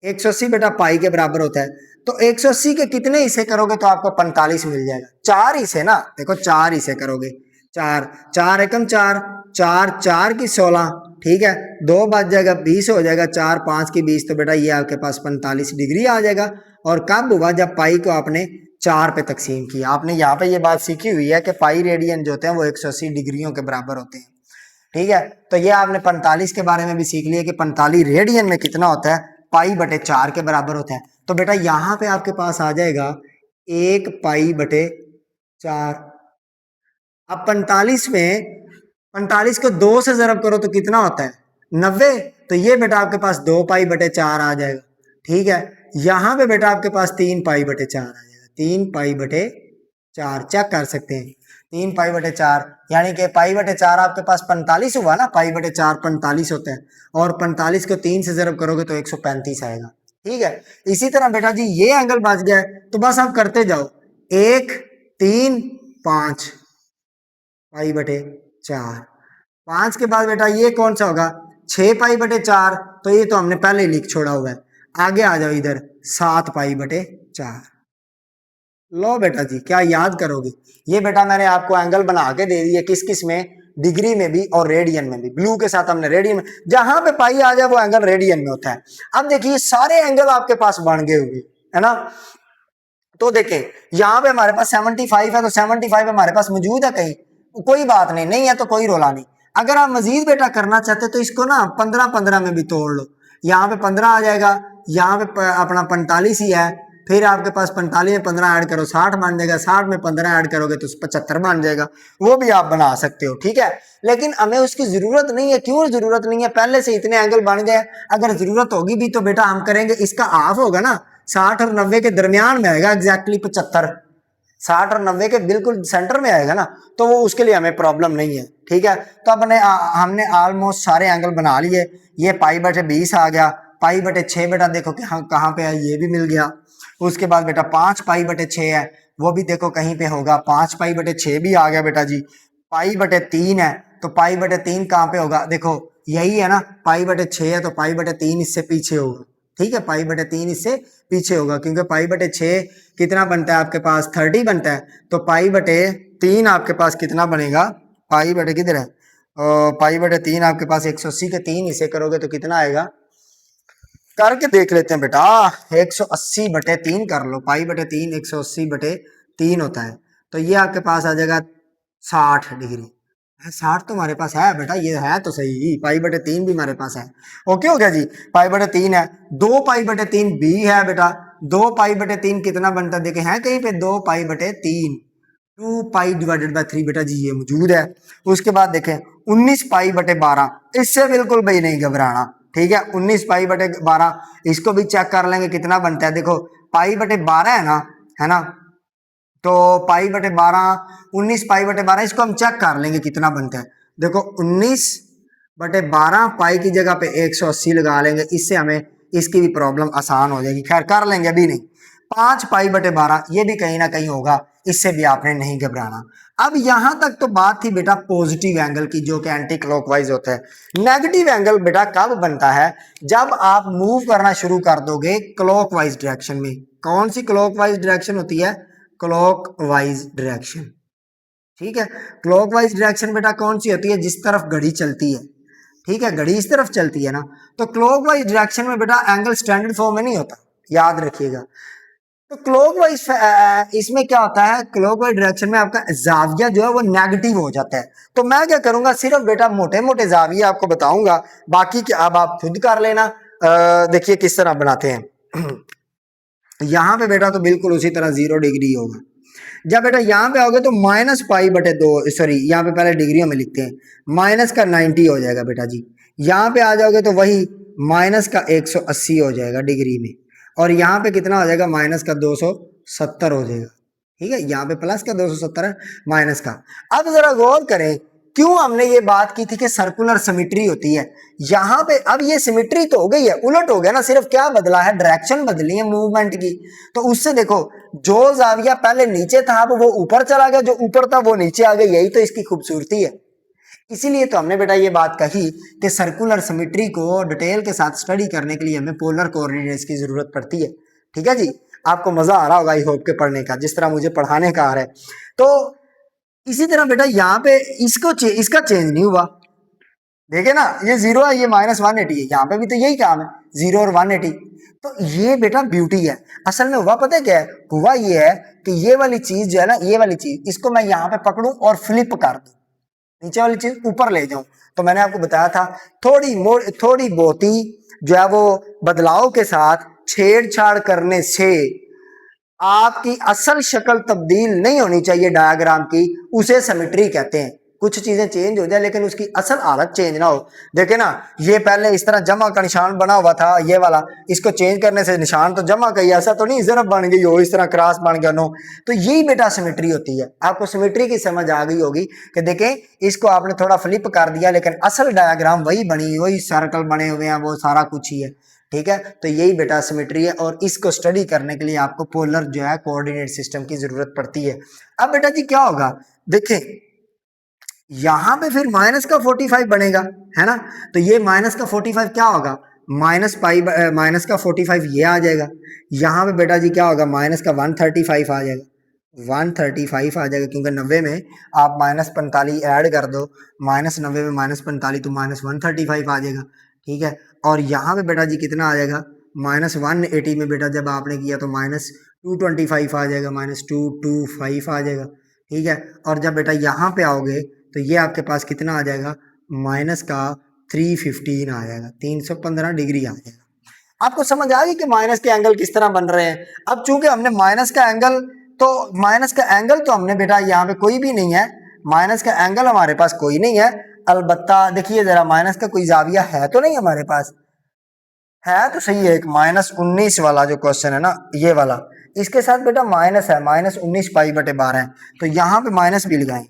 180 बेटा पाई के बराबर होता है, तो 180 के कितने हिस्से करोगे तो आपको 45 मिल जाएगा। 4 हिस्से ना, देखो 4 हिस्से करोगे, 4 4 एकम 4, 4 4 की 16, ठीक है, 2 बच जाएगा 20 हो जाएगा, 4 5 की 20, तो बेटा ये आपके पास 45 डिग्री आ जाएगा। और कब हुआ, जब पाई को आपने 4 पे तकसीम किया। आपने यहाँ पे ये बात सीखी हुई है कि पाई रेडियन जो होते हैं वो 180 डिग्रियों के बराबर होते हैं। ठीक है, तो ये आपने 45 के बारे में भी सीख लिया कि 45 रेडियन में कितना होता है, पाई बटे 4 के बराबर होता है। तो बेटा यहां पे आपके पास आ जाएगा 1 पाई बटे 4। अब 45 में 45 को 2 से जरब करो तो कितना होता है 90, तो ये बेटा आपके पास 2 पाई बटे 4 आ जाएगा। ठीक है, यहां पे बेटा आपके पास 3 पाई बटे 4 आ जाएगा, 3 पाई बटे 4 चेक कर सकते हैं, 3 पाई बटे 4, यानी कि पाई बटे 4 आपके पास 45 हुआ ना, पाई बटे 4 45 होता है, और 45 को 3 से जरब करोगे तो 135 आएगा। ठीक है, इसी तरह बेटा जी ये एंगल बच गया है, तो बस आप करते जाओ, 1 3 5 पाई बटे 4, 5 के बाद बेटा ये कौन सा होगा 6 पाई बटे 4, तो ये तो हमने पहले ही लिख छोड़ा हुआ है। आगे आ जाओ इधर 7 पाई बटे 4। लो बेटा जी क्या याद करोगे, ये बेटा मैंने आपको एंगल बना के दे दिया, किस किस में, डिग्री में भी और रेडियन में भी। ब्लू के साथ हमने रेडियन में, जहां पे पाई आ जाए वो एंगल रेडियन में होता है। अब देखिए सारे एंगल आपके पास बन गए हुए है ना, तो देखें यहाँ पे हमारे पास 75 है, तो 75 हमारे पास मौजूद है कहीं, कोई बात नहीं, नहीं है तो कोई रोला नहीं। अगर आप मजीद बेटा करना चाहते तो इसको ना 15 15 में भी तोड़ लो, यहाँ पे 15 आ जाएगा, यहाँ पे अपना 45 ही है, फिर आपके पास 45 में 15 ऐड करो 60 बन जाएगा, 60 में 15 ऐड करोगे तो 75 बन जाएगा, वो भी आप बना सकते हो। ठीक है, लेकिन हमें उसकी जरूरत नहीं है। क्यों जरूरत नहीं है, पहले से इतने एंगल बन गए, अगर जरूरत होगी भी तो बेटा हम करेंगे, इसका हाफ होगा ना, 60 और 90 के दरमियान में आएगा, एग्जैक्टली 75, 60 और 90 के बिल्कुल सेंटर में आएगा ना, तो वो उसके लिए हमें प्रॉब्लम नहीं है। ठीक है, तो अपने हमने ऑलमोस्ट सारे एंगल बना लिए। ये पाई बटे 20 आ गया, पाई बटे 6 बेटा देखो कि हाँ कहाँ पे है, ये भी मिल गया। उसके बाद बेटा 5 पाई बटे 6 है, वो भी देखो कहीं पे होगा, 5 पाई बटे 6 भी आ गया बेटा जी। पाई बटे 3 है, तो पाई बटे 3 कहाँ पे होगा, देखो यही है ना, पाई बटे 6 है तो पाई बटे 3 इससे पीछे होगा। ठीक है, पाई बटे 3 इससे पीछे होगा, क्योंकि पाई बटे 6 कितना बनता है आपके पास 30 बनता है, तो पाई बटे 3 आपके पास कितना बनेगा, पाई बटे किधर है, पाई बटे 3 आपके पास 180 के 3 इसे करोगे तो कितना आएगा, करके देख लेते हैं बेटा, 180 बटे 3 कर लो, पाई बटे 3 180 बटे 3 होता है, तो ये आपके पास आ जाएगा 60 डिग्री। 60 तो हमारे पास है बेटा, ये है तो सही, पाई बटे 3 भी हमारे पास है। ओके हो गया जी, पाई बटे 3 है, 2 पाई बटे 3 भी है बेटा, 2 पाई बटे 3 कितना बनता है, देखे हैं कहीं पे 2 पाई बटे 3, 2 पाई डिवाइडेड बाय 3 बेटा जी ये मौजूद है। उसके बाद देखें 19 पाई बटे 12, इससे बिल्कुल भाई नहीं घबराना, ठीक है, 19 पाई बटे 12 इसको भी चेक कर लेंगे कितना बनता है, देखो पाई बटे 12 है ना, तो पाई बटे 12, 19 पाई बटे 12 इसको हम चेक कर लेंगे कितना बनता है, देखो 19 बटे 12 पाई की जगह पे 180 लगा लेंगे, इससे हमें इसकी भी प्रॉब्लम आसान हो जाएगी, खैर कर लेंगे अभी नहीं। 5 पाई बटे 12 ये भी कहीं ना कहीं होगा, इससे भी आपने नहीं घबराना। अब यहां तक तो बात थी बेटा पॉजिटिव एंगल की, जो कि एंटी क्लॉकवाइज होता है। नेगेटिव एंगल बेटा कब बनता है, जब आप मूव करना शुरू कर दोगे क्लॉकवाइज डायरेक्शन में। कौन सी क्लॉकवाइज डायरेक्शन होती है, क्लॉकवाइज डायरेक्शन, ठीक है। क्लॉकवाइज डायरेक्शन बेटा कौन सी होती है, जिस तरफ घड़ी चलती है, ठीक है, घड़ी इस तरफ चलती है ना, तो क्लॉकवाइज डायरेक्शन में बेटा एंगल स्टैंडर्ड फॉर्म में नहीं होता, याद रखिएगा। तो क्लॉकवाइज इसमें क्या होता है, क्लॉकवाइज डायरेक्शन में आपका जाविया जो है वो नेगेटिव हो जाता है। तो मैं क्या करूंगा, सिर्फ बेटा मोटे मोटे जाविया आपको बताऊंगा, बाकी के अब आप खुद कर लेना। देखिए किस तरह बनाते हैं। यहां पे बेटा तो बिल्कुल उसी तरह 0 डिग्री होगा। जब बेटा यहाँ पे आओगे तो माइनस पाई बटे 2, सॉरी यहाँ पे पहले डिग्रियों में लिखते हैं, माइनस का 90 हो जाएगा बेटा जी। यहाँ पे आ जाओगे तो वही माइनस का 180 हो जाएगा डिग्री में, और यहाँ पे कितना हो जाएगा, माइनस का 270 हो जाएगा, ठीक है, यहाँ पे प्लस का 270 है, माइनस का। अब जरा गौर करें, क्यों हमने ये बात की थी कि सर्कुलर सिमेट्री होती है यहाँ पे। अब ये सिमेट्री तो हो गई है, उलट हो गया ना, सिर्फ क्या बदला है, डायरेक्शन बदली है मूवमेंट की। तो उससे देखो जो जाविया पहले नीचे था अब वो ऊपर चला गया, जो ऊपर था वो नीचे आ गया, यही तो इसकी खूबसूरती है। इसीलिए तो हमने बेटा ये बात कही कि सर्कुलर सिमेट्री को डिटेल के साथ स्टडी करने के लिए हमें पोलर कोऑर्डिनेट्स की जरूरत पड़ती है, ठीक है जी। आपको मजा आ रहा होगा आई होप के पढ़ने का, जिस तरह मुझे पढ़ाने का आ रहा है। तो इसी तरह बेटा यहाँ पे इसका चेंज नहीं हुआ, देखे ना, ये 0 है, ये -180 है, यहाँ पे भी तो यही काम है, 0 और 180। तो ये बेटा ब्यूटी है। असल में हुआ पता है क्या है, हुआ ये है कि ये वाली चीज जो है ना, ये वाली चीज इसको मैं यहाँ पे पकड़ूं और फ्लिप कर दूं, नीचे वाली चीज ऊपर ले जाऊं, तो मैंने आपको बताया था थोड़ी बहुत ही जो है वो बदलाव के साथ छेड़छाड़ करने से आपकी असल शक्ल तब्दील नहीं होनी चाहिए डायग्राम की, उसे सिमेट्री कहते हैं। कुछ चीजें चेंज हो जाए लेकिन उसकी असल हालत चेंज ना हो। देखे ना, ये पहले इस तरह जमा का निशान बना हुआ था ये वाला, इसको चेंज करने से निशान तो जमा का ही, ऐसा तो नहीं ज़रब बन गई हो, इस तरह क्रॉस बन गया, नो। तो यही बेटा सिमेट्री होती है। आपको सिमेट्री की समझ आ गई होगी कि देखें इसको आपने थोड़ा फ्लिप कर दिया लेकिन असल डायग्राम वही बनी, वही सर्कल बने हुए हैं, वो सारा कुछ ही है, ठीक है। तो यही बेटा सिमेट्री है, और इसको स्टडी करने के लिए आपको पोलर जो है कोऑर्डिनेट सिस्टम की जरूरत पड़ती है। अब बेटा जी क्या होगा, देखें यहां पे फिर माइनस का 45 बनेगा, है ना, तो ये माइनस का 45 क्या होगा, माइनस का 45 ये आ जाएगा। यहाँ पे बेटा जी क्या होगा, माइनस का 135 आ जाएगा, 135 आ जाएगा, क्योंकि 90 में आप -45 ऐड कर दो, -90 में -45 तो -135 आ जाएगा, ठीक है। और यहाँ पे बेटा जी कितना आ जाएगा, -180 में बेटा जब आपने किया तो -225 आ जाएगा, -225 आ जाएगा, ठीक है। और जब बेटा यहाँ पे आओगे तो ये आपके पास कितना आ जाएगा, माइनस का 315 आ जाएगा, 315 डिग्री आ जाएगा। आपको समझ आ गई कि माइनस के एंगल किस तरह बन रहे हैं। अब चूंकि हमने माइनस का एंगल तो हमने बेटा यहाँ पे कोई भी नहीं है, माइनस का एंगल हमारे पास कोई नहीं है। अलबत्ता देखिए जरा, माइनस का कोई जाविया है तो नहीं हमारे पास, है तो सही है, एक -19 वाला जो क्वेश्चन है ना ये वाला, इसके साथ बेटा माइनस है, -19 पाई बटे 12 है, तो यहाँ पे माइनस भी लगाएं,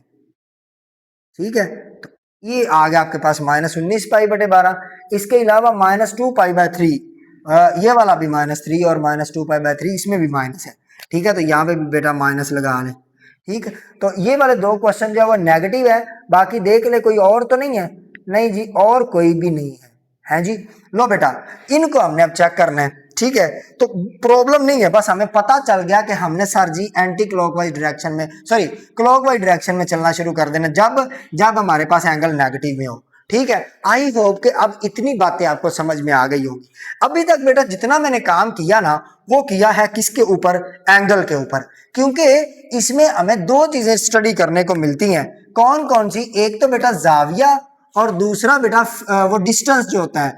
ठीक है। तो ये आ गया आपके पास -19 पाई बटे 12। इसके अलावा -2 पाई बाय 3, ये वाला भी -3 और -2 पाई बाय 3, इसमें भी माइनस है, ठीक है। तो यहाँ पे भी बेटा माइनस लगा लें, ठीक है। तो ये वाले दो क्वेश्चन जो है वो नेगेटिव है, बाकी देख ले कोई और तो नहीं है, नहीं जी और कोई भी नहीं है, है जी। लो बेटा इनको हमने अब चेक करना है। ठीक है, तो प्रॉब्लम नहीं है, बस हमें पता चल गया कि हमने सर जी एंटी क्लॉकवाइज डायरेक्शन में, सॉरी क्लॉकवाइज डायरेक्शन में चलना शुरू कर देना जब जब हमारे पास एंगल नेगेटिव में हो। ठीक है, आई होप कि अब इतनी बातें आपको समझ में आ गई होगी। अभी तक बेटा जितना मैंने काम किया ना वो किया है किसके ऊपर, एंगल के ऊपर, क्योंकि इसमें हमें दो चीजें स्टडी करने को मिलती हैं। कौन कौन सी, एक तो बेटा जाविया और दूसरा बेटा वो डिस्टेंस जो होता है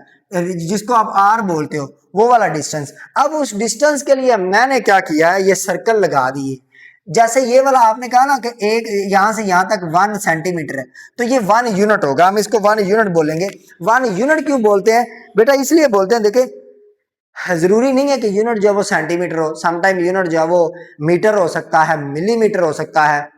जिसको आप आर बोलते हो वो वाला डिस्टेंस। अब उस डिस्टेंस के लिए मैंने क्या किया है, ये सर्कल लगा दिए। जैसे ये वाला आपने कहा ना कि एक यहां से यहां तक 1 सेंटीमीटर है, तो ये 1 यूनिट होगा, हम इसको 1 यूनिट बोलेंगे। 1 यूनिट क्यों बोलते हैं बेटा, इसलिए बोलते हैं, देखिए जरूरी नहीं है कि यूनिट जो है वो सेंटीमीटर हो, समटाइम यूनिट जो है वो मीटर हो सकता है, मिलीमीटर हो सकता है,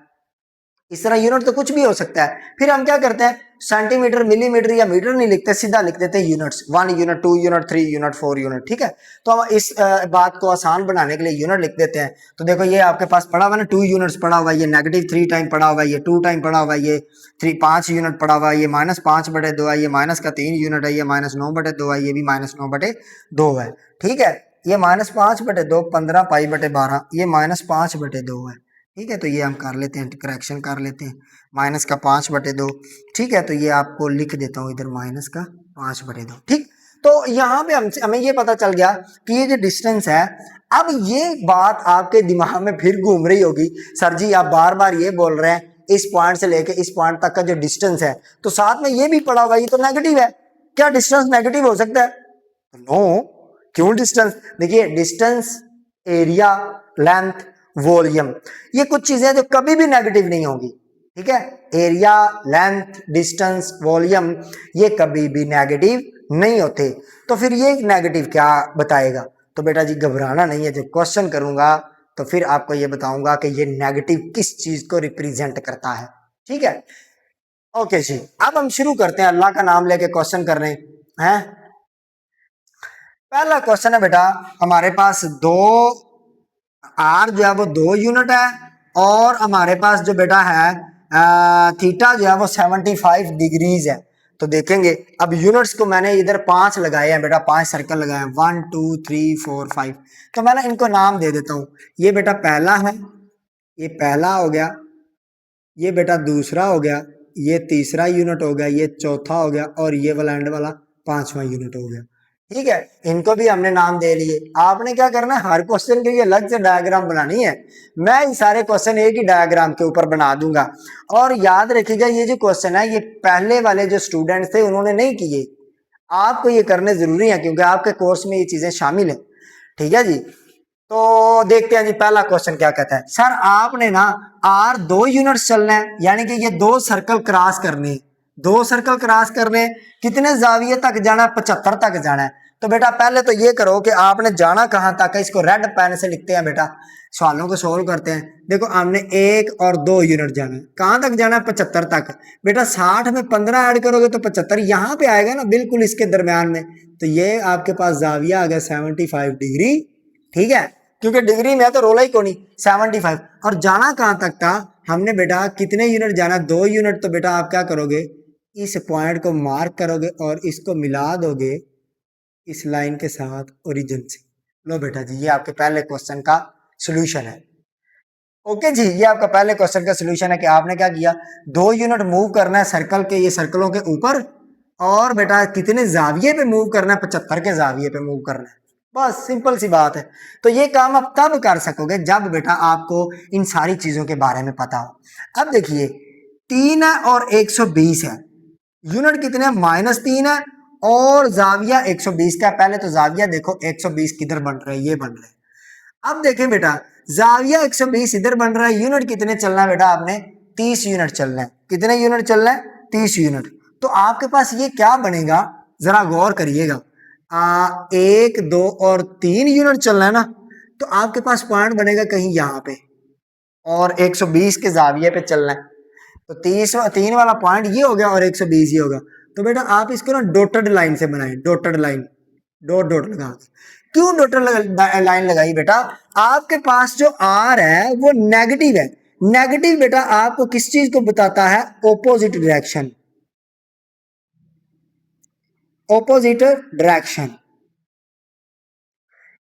इस तरह यूनिट तो कुछ भी हो सकता है। फिर हम क्या करते हैं, सेंटीमीटर मिलीमीटर या मीटर नहीं लिखते, सीधा लिख देते हैं units, 1 unit 2 unit 3 unit 4 unit. ठीक है, तो हम इस बात को आसान बनाने के लिए यूनिट लिख देते हैं। तो देखो ये आपके पास पड़ा हुआ है ना, 2 यूनिट्स पड़ा हुआ है, ये -3 टाइम पड़ा हुआ है, ये 2 टाइम पड़ा हुआ है, ये 5 यूनिट पड़ा हुआ है, ये -5/2 है, ये माइनस का 3 यूनिट है, ये -9/2 है, ये भी -9/2 है। ठीक है, ये -5/2 15π/12, ये -5/2 है। ठीक है, तो ये हम कर लेते हैं, करेक्शन कर लेते हैं, माइनस का 5/2। ठीक है, तो ये आपको लिख देता हूँ इधर माइनस का 5/2। ठीक, तो यहाँ पे हमें ये पता चल गया कि ये जो डिस्टेंस है, अब ये बात आपके दिमाग में फिर घूम रही होगी, सर जी आप बार बार ये बोल रहे हैं इस पॉइंट से लेके इस पॉइंट तक का जो डिस्टेंस है, तो साथ में ये भी पड़ा हुआ, ये तो नेगेटिव है, क्या डिस्टेंस नेगेटिव हो सकता है? नो, क्यों डिस्टेंस, देखिए डिस्टेंस, एरिया, लेंथ, वॉल्यूम, ये कुछ चीजें जो कभी भी नेगेटिव नहीं होगी। ठीक है, एरिया, लेंथ, डिस्टेंस, वॉल्यूम, ये कभी भी नेगेटिव नहीं होते। तो फिर ये नेगेटिव क्या बताएगा? तो बेटा जी घबराना नहीं है, जब क्वेश्चन करूंगा तो फिर आपको ये बताऊंगा कि ये नेगेटिव किस चीज को रिप्रेजेंट करता है। ठीक है, ओके जी, अब हम शुरू करते हैं, अल्लाह का नाम लेके क्वेश्चन कर रहे हैं। पहला क्वेश्चन है बेटा, हमारे पास दो आर जो है वो 2 यूनिट है, और हमारे पास जो बेटा है थीटा जो है वो 75 डिग्रीज है। तो देखेंगे, अब यूनिट्स को मैंने इधर 5 लगाए हैं बेटा, 5 सर्कल लगाए हैं, 1 2 3 4 5। तो मैं ना इनको नाम दे देता हूँ, ये बेटा पहला है, ये पहला हो गया, ये बेटा दूसरा हो गया, ये तीसरा यूनिट हो गया, ये चौथा हो गया, और ये वाला एंड वाला 5वां यूनिट हो गया। ठीक है, इनको भी हमने नाम दे लिए। आपने क्या करना है, हर क्वेश्चन के लिए अलग से डायग्राम बनानी है। मैं ये सारे क्वेश्चन एक ही डायग्राम के ऊपर बना दूंगा। और याद रखिएगा, ये जो क्वेश्चन है ये पहले वाले जो स्टूडेंट्स थे उन्होंने नहीं किए, आपको ये करने जरूरी है क्योंकि आपके कोर्स में ये चीजें शामिल है। ठीक है जी, तो देखते हैं जी पहला क्वेश्चन क्या कहता है। सर आपने ना आर 2 यूनिट्स चलना है, यानी कि ये 2 सर्कल क्रॉस करने हैं, 2 सर्कल क्रॉस करने, कितने जाविये तक जाना है, 75 तक जाना है। तो बेटा पहले तो ये करो कि आपने जाना कहां तक है, इसको रेड पेन से लिखते हैं बेटा, सवालों को सोल्व करते हैं। देखो हमने 1 और 2 यूनिट जाना है, कहां तक जाना है, 75 तक। बेटा 60 में 15 ऐड करोगे तो 75 यहां पे आएगा ना, बिल्कुल इसके दरमियान में। तो ये आपके पास जाविया आ गया 75 डिग्री। ठीक है, क्योंकि डिग्री में तो रोला ही को नहीं, 75। और जाना कहां तक था, हमने बेटा कितने यूनिट जाना, 2 यूनिट। तो बेटा आप क्या करोगे, इस पॉइंट को मार्क करोगे और इसको मिला दोगे इस लाइन के साथ ओरिजिन से। लो बेटा जी, ये आपके पहले क्वेश्चन का सोल्यूशन है। ओके जी, ये आपका पहले क्वेश्चन का सोल्यूशन है कि आपने क्या किया, 2 यूनिट मूव करना है सर्कल के, ये सर्कलों के ऊपर, और बेटा कितने जाविये पे मूव करना है, 75 के जाविये पे मूव करना है। बस सिंपल सी बात है। तो ये काम आप तब कर सकोगे जब बेटा आपको इन सारी चीजों के बारे में पता हो। अब देखिए 3 है और 120 है, यूनिट कितने, -3 है, और जाविया 120 का। पहले तो जाविया देखो 120 किधर बन रहा है, ये बन रहा है। अब देखें बेटा, जाविया 120 इधर बन रहा है, यूनिट कितने चलना है बेटा, आपने 30 यूनिट चलना है। कितने यूनिट चलना है, 30 यूनिट। तो आपके पास ये क्या बनेगा, जरा गौर करिएगा, 1 2 और 3 यूनिट चलना है ना, तो आपके पास पॉइंट बनेगा कहीं यहाँ पे, और 120 के जाविये पे चलना है। तो 3 वाला पॉइंट ये हो गया और 120 ये होगा। तो बेटा आप इसको ना डॉटेड लाइन से बनाए, डॉटेड लाइन, डॉट डॉट लगा। क्यों डॉटेड लाइन लगाई बेटा, आपके पास जो आर है वो नेगेटिव है। नेगेटिव बेटा आपको किस चीज को बताता है, ऑपोजिट डायरेक्शन, ऑपोजिट डायरेक्शन।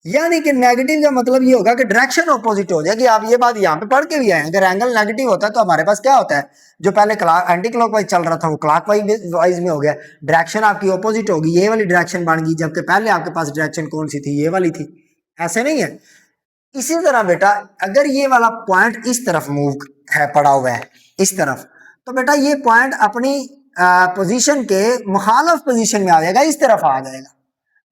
यानी कि नेगेटिव का मतलब ये होगा कि डायरेक्शन ऑपोजिट हो जाएगी। आप ये बात यहाँ पे पढ़ के भी आए, अगर एंगल नेगेटिव होता है तो हमारे पास क्या होता है, जो पहले एंटी क्लॉकवाइज चल रहा था वो क्लॉक वाइज में हो गया, डायरेक्शन आपकी ऑपोजिट होगी, ये वाली डायरेक्शन बन गई, जबकि पहले आपके पास डायरेक्शन कौन सी थी, ये वाली थी। ऐसे नहीं है। इसी तरह बेटा अगर ये वाला पॉइंट इस तरफ मूव है, पड़ा हुआ है इस तरफ, तो बेटा ये पॉइंट अपनी पोजीशन के मुखालफ पोजीशन में आ जाएगा, इस तरफ आ जाएगा।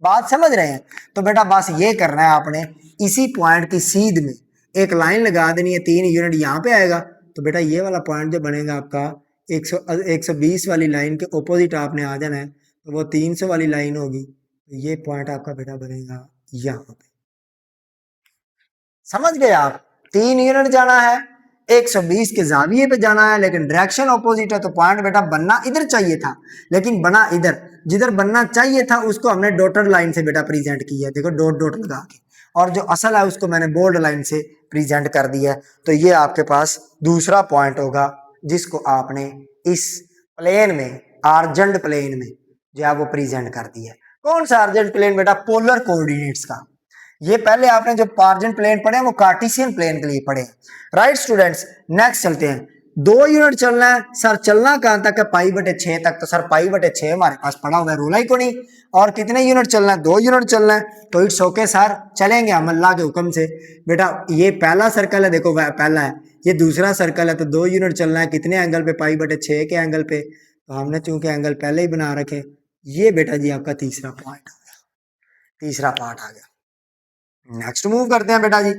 बात समझ रहे हैं? तो बेटा बस ये करना है आपने, इसी पॉइंट की सीध में एक लाइन लगा देनी है, 3 यूनिट यहाँ पे आएगा, तो बेटा ये वाला पॉइंट जो बनेगा आपका 120 वाली लाइन के ऑपोजिट आपने आ जाना है, तो वो 300 वाली लाइन होगी, तो ये पॉइंट आपका बेटा बनेगा यहाँ पे। समझ गए आप? 3 यूनिट जाना है, 120 के जाविये पे जाना है, लेकिन डायरेक्शन ऑपोजिट है, तो पॉइंट बेटा बनना इधर चाहिए था, लेकिन बना इधर। जिधर बनना चाहिए था उसको हमने डॉटेड लाइन से बेटा प्रेजेंट किया, देखो डॉट डॉट लगा के, और जो असल है उसको मैंने बोल्ड लाइन से प्रेजेंट कर दिया। तो ये आपके पास दूसरा पॉइंट होगा जिसको आपने इस प्लेन में, आर्जेंट प्लेन में जो है वो प्रेजेंट कर दिया। कौन सा आर्जेंट प्लेन बेटा? पोलर कोऑर्डिनेट्स का। ये पहले आपने जो आर्जेंट प्लेन पढ़े हैं वो कार्टेशियन प्लेन के लिए पढ़े हैं, राइट स्टूडेंट्स। नेक्स्ट चलते हैं, 2 यूनिट चलना है सर, चलना कहां तक है? π/6 तक। तो सर π/6 हमारे पास पड़ा हुआ है, रोला ही को नहीं। और कितने यूनिट चलना है? 2 यूनिट चलना है। तो इट्स ओके सर, चलेंगे हम अल्लाह के हुक्म से। बेटा ये पहला सर्कल है, देखो पहला है, ये दूसरा सर्कल है, तो 2 यूनिट चलना है। कितने एंगल पे? π/6 के एंगल पे। तो हमने चूंकि एंगल पहले ही बना रखे, ये बेटा जी आपका तीसरा पॉइंट आ गया, तीसरा पार्ट आ गया। नेक्स्ट मूव करते हैं बेटा जी,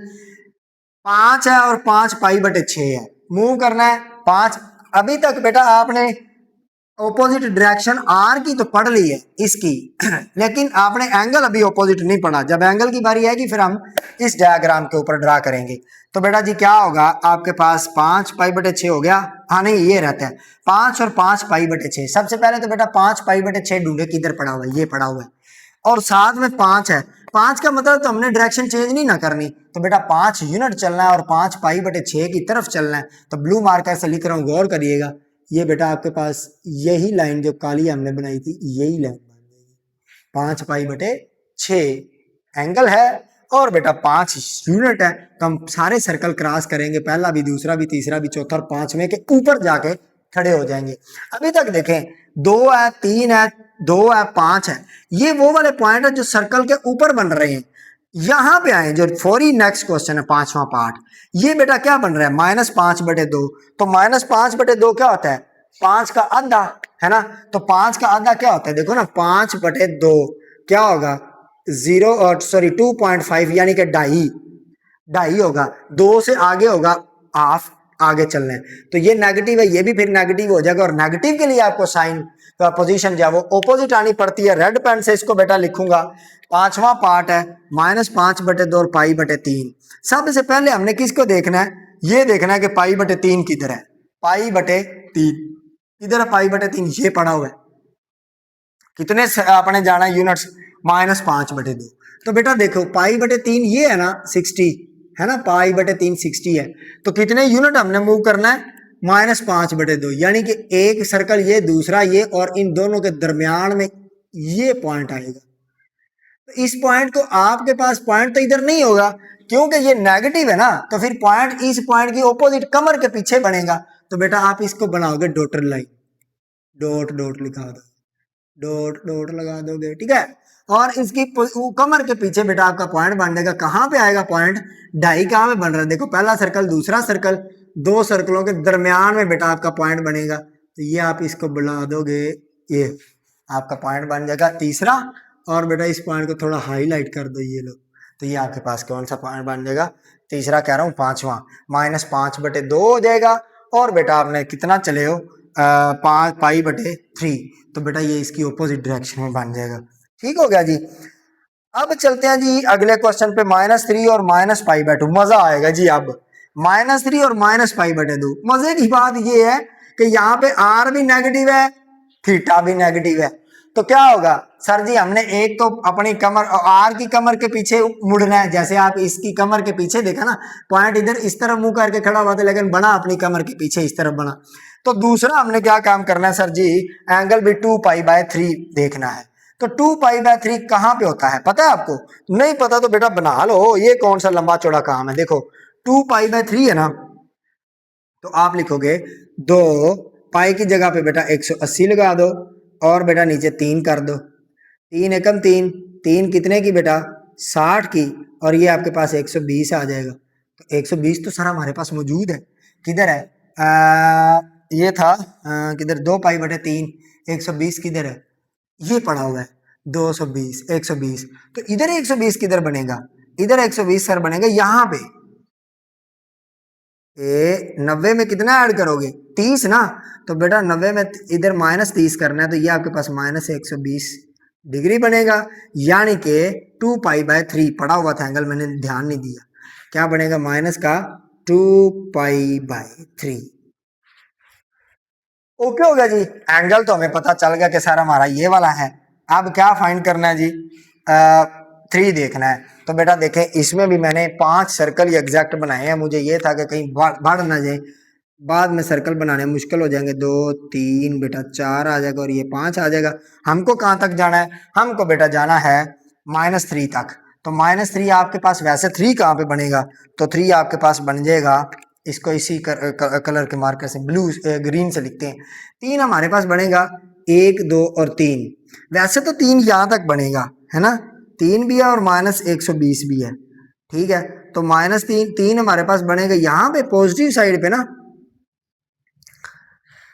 5 है और 5 π/6 है, मूव करना है 5। अभी तक बेटा आपने ऑपोजिट डायरेक्शन आर की तो पढ़ ली है इसकी लेकिन आपने एंगल अभी ऑपोजिट नहीं पढ़ा। जब एंगल की बारी आएगी फिर हम इस डायग्राम के ऊपर ड्रा करेंगे। तो बेटा जी क्या होगा आपके पास? 5 π/6 हो गया। हाँ नहीं, ये रहता है 5 और 5 π/6। सबसे पहले तो बेटा 5 π/6 ढूंढे, किधर पड़ा हुआ है? ये पड़ा हुआ है, और साथ में 5 है। 5 का मतलब तो हमने डायरेक्शन चेंज नहीं ना करनी, तो बेटा 5 यूनिट चलना है और 5 π/6 की तरफ चलना है। तो ब्लू मार्कर से लिख रहा हूँ, गौर करिएगा। ये बेटा आपके पास यही लाइन जो काली हमने बनाई थी, यही लाइन बन जाएगी। 5 π/6 एंगल है और बेटा 5 यूनिट है, तो हम सारे सर्कल क्रॉस करेंगे, पहला भी, दूसरा भी, तीसरा भी, चौथा और 5वें के ऊपर जाके खड़े हो जाएंगे। अभी तक देखें 2 है, 3 है, 2 है, 5 है, ये वो वाले पॉइंट है जो सर्कल के ऊपर बन रहे हैं। यहां पे आए जो फॉरी नेक्स्ट क्वेश्चन है, 5वां पार्ट, ये बेटा क्या बन रहा है? -5/2। तो -5/2 क्या होता है? 5 का आधा है ना। तो 5 का आधा क्या होता है? देखो ना, 5/2 क्या होगा? 2.5 यानी कि 2.5 होगा। 2 से आगे होगा हाफ, आगे चलना है। तो ये नेगेटिव है, ये भी फिर नेगेटिव हो जाएगा, और नेगेटिव के लिए आपको साइन का पोजीशन जो है वो ऑपोजिट आनी पड़ती है। रेड पेन से इसको बेटा लिखूंगा। 5वां पार्ट है -5/2 और π/3। सबसे पहले हमने किसको देखना है? ये देखना है कि π/3 किधर है। π/3 किधर है? π/3 ये पड़ा हुआ है। कितने आपने जाना है यूनिट्स? -5/2। तो बेटा देखो π/3 ये है ना 60 है ना, π/3 60 है। तो कितने यूनिट हमने मूव करना है? -5/2, यानी कि एक सर्कल ये, दूसरा ये, और इन दोनों के दरमियान में ये पॉइंट आएगा। तो इस पॉइंट को, आपके पास पॉइंट तो इधर नहीं होगा क्योंकि ये नेगेटिव है ना, तो फिर पॉइंट इस पॉइंट की ऑपोजिट कमर के पीछे बनेगा। तो बेटा आप इसको बनाओगे डॉटेड लाइन, डॉट डॉट लिखा दो, डॉट डॉट लगा दोगे, ठीक है। और इसकी कमर के पीछे बेटा आपका पॉइंट बन जाएगा। कहां पे आएगा पॉइंट? 2.5 कहां पे बन रहा है? देखो पहला सर्कल, दूसरा सर्कल, 2 सर्कलों के दरमियान में बेटा आपका पॉइंट बनेगा। तो ये आप इसको बुला दोगे, ये आपका पॉइंट बन जाएगा तीसरा। और बेटा इस पॉइंट को थोड़ा हाईलाइट कर दो, ये लो, तो ये आपके पास कौन सा पॉइंट बन जाएगा? तीसरा कह रहा हूँ, 5वां। -5/2 हो जाएगा। और बेटा आपने कितना चले हो? 5 π/3। तो बेटा ये इसकी ऑपोजिट डायरेक्शन में बन जाएगा। ठीक हो गया जी। अब चलते हैं जी अगले क्वेश्चन पे, -3 और -π/2। मजा आएगा जी। अब -3 और -π/2, मजे की बात ये है कि यहाँ पे आर भी नेगेटिव है, थीटा भी नेगेटिव है। तो क्या होगा सर जी? हमने एक तो अपनी कमर, आर की कमर के पीछे मुड़ना है। जैसे आप इसकी कमर के पीछे देखा ना, पॉइंट इधर इस तरफ मुंह करके खड़ा हुआ था, लेकिन बना अपनी कमर के पीछे इस तरफ बना। तो दूसरा हमने क्या काम करना है सर जी? एंगल भी 2π/3 देखना है। तो 2π/3 कहाँ पे होता है पता है आपको? नहीं पता तो बेटा बना लो, ये कौन सा लंबा चौड़ा काम है। देखो 2π/3 है ना, तो आप लिखोगे 2 पाई की जगह पे बेटा 180 लगा दो और बेटा नीचे 3 कर दो। 3 एकम 3, 3 कितने की बेटा 60 की, और ये आपके पास 120 आ जाएगा। तो 120 तो सर हमारे पास मौजूद है, किधर है? ये था किधर 2π/3, 120 किधर है? ये पड़ा हुआ है 220, 120। तो इधर 120 किधर बनेगा? इधर 120 सर बनेगा यहाँ पे। 90 में कितना ऐड करोगे? 30 ना, तो बेटा 90 में इधर -30 करना है, तो ये आपके पास -120 डिग्री बनेगा। यानी कि 2π/3 पड़ा हुआ था एंगल, मैंने ध्यान नहीं दिया, क्या बनेगा? माइनस का 2π/3। ओके हो गया जी। एंगल तो हमें पता चल गया कि सर हमारा ये वाला है। अब क्या फाइंड करना है जी? 3 देखना है। तो बेटा देखें, इसमें भी मैंने 5 सर्कल एग्जैक्ट बनाए हैं। मुझे ये था कि कहीं बढ़ ना जाए, बाद में सर्कल बनाने मुश्किल हो जाएंगे। 2 3 बेटा 4 आ जाएगा और ये 5 आ जाएगा। हमको कहाँ तक जाना है? हमको बेटा जाना है -3 तक। तो -3 आपके पास, वैसे 3 कहाँ पे बनेगा? तो 3 आपके पास बन जाएगा, इसको इसी कलर के मार्कर से, ब्लू ग्रीन से लिखते हैं। 3 हमारे पास बनेगा, 1 2 और 3। वैसे तो 3 यहाँ तक बनेगा, है ना, 3 भी है और -120 भी है। ठीक है, तो -3 हमारे पास बनेगा यहाँ पे पॉजिटिव साइड पे ना,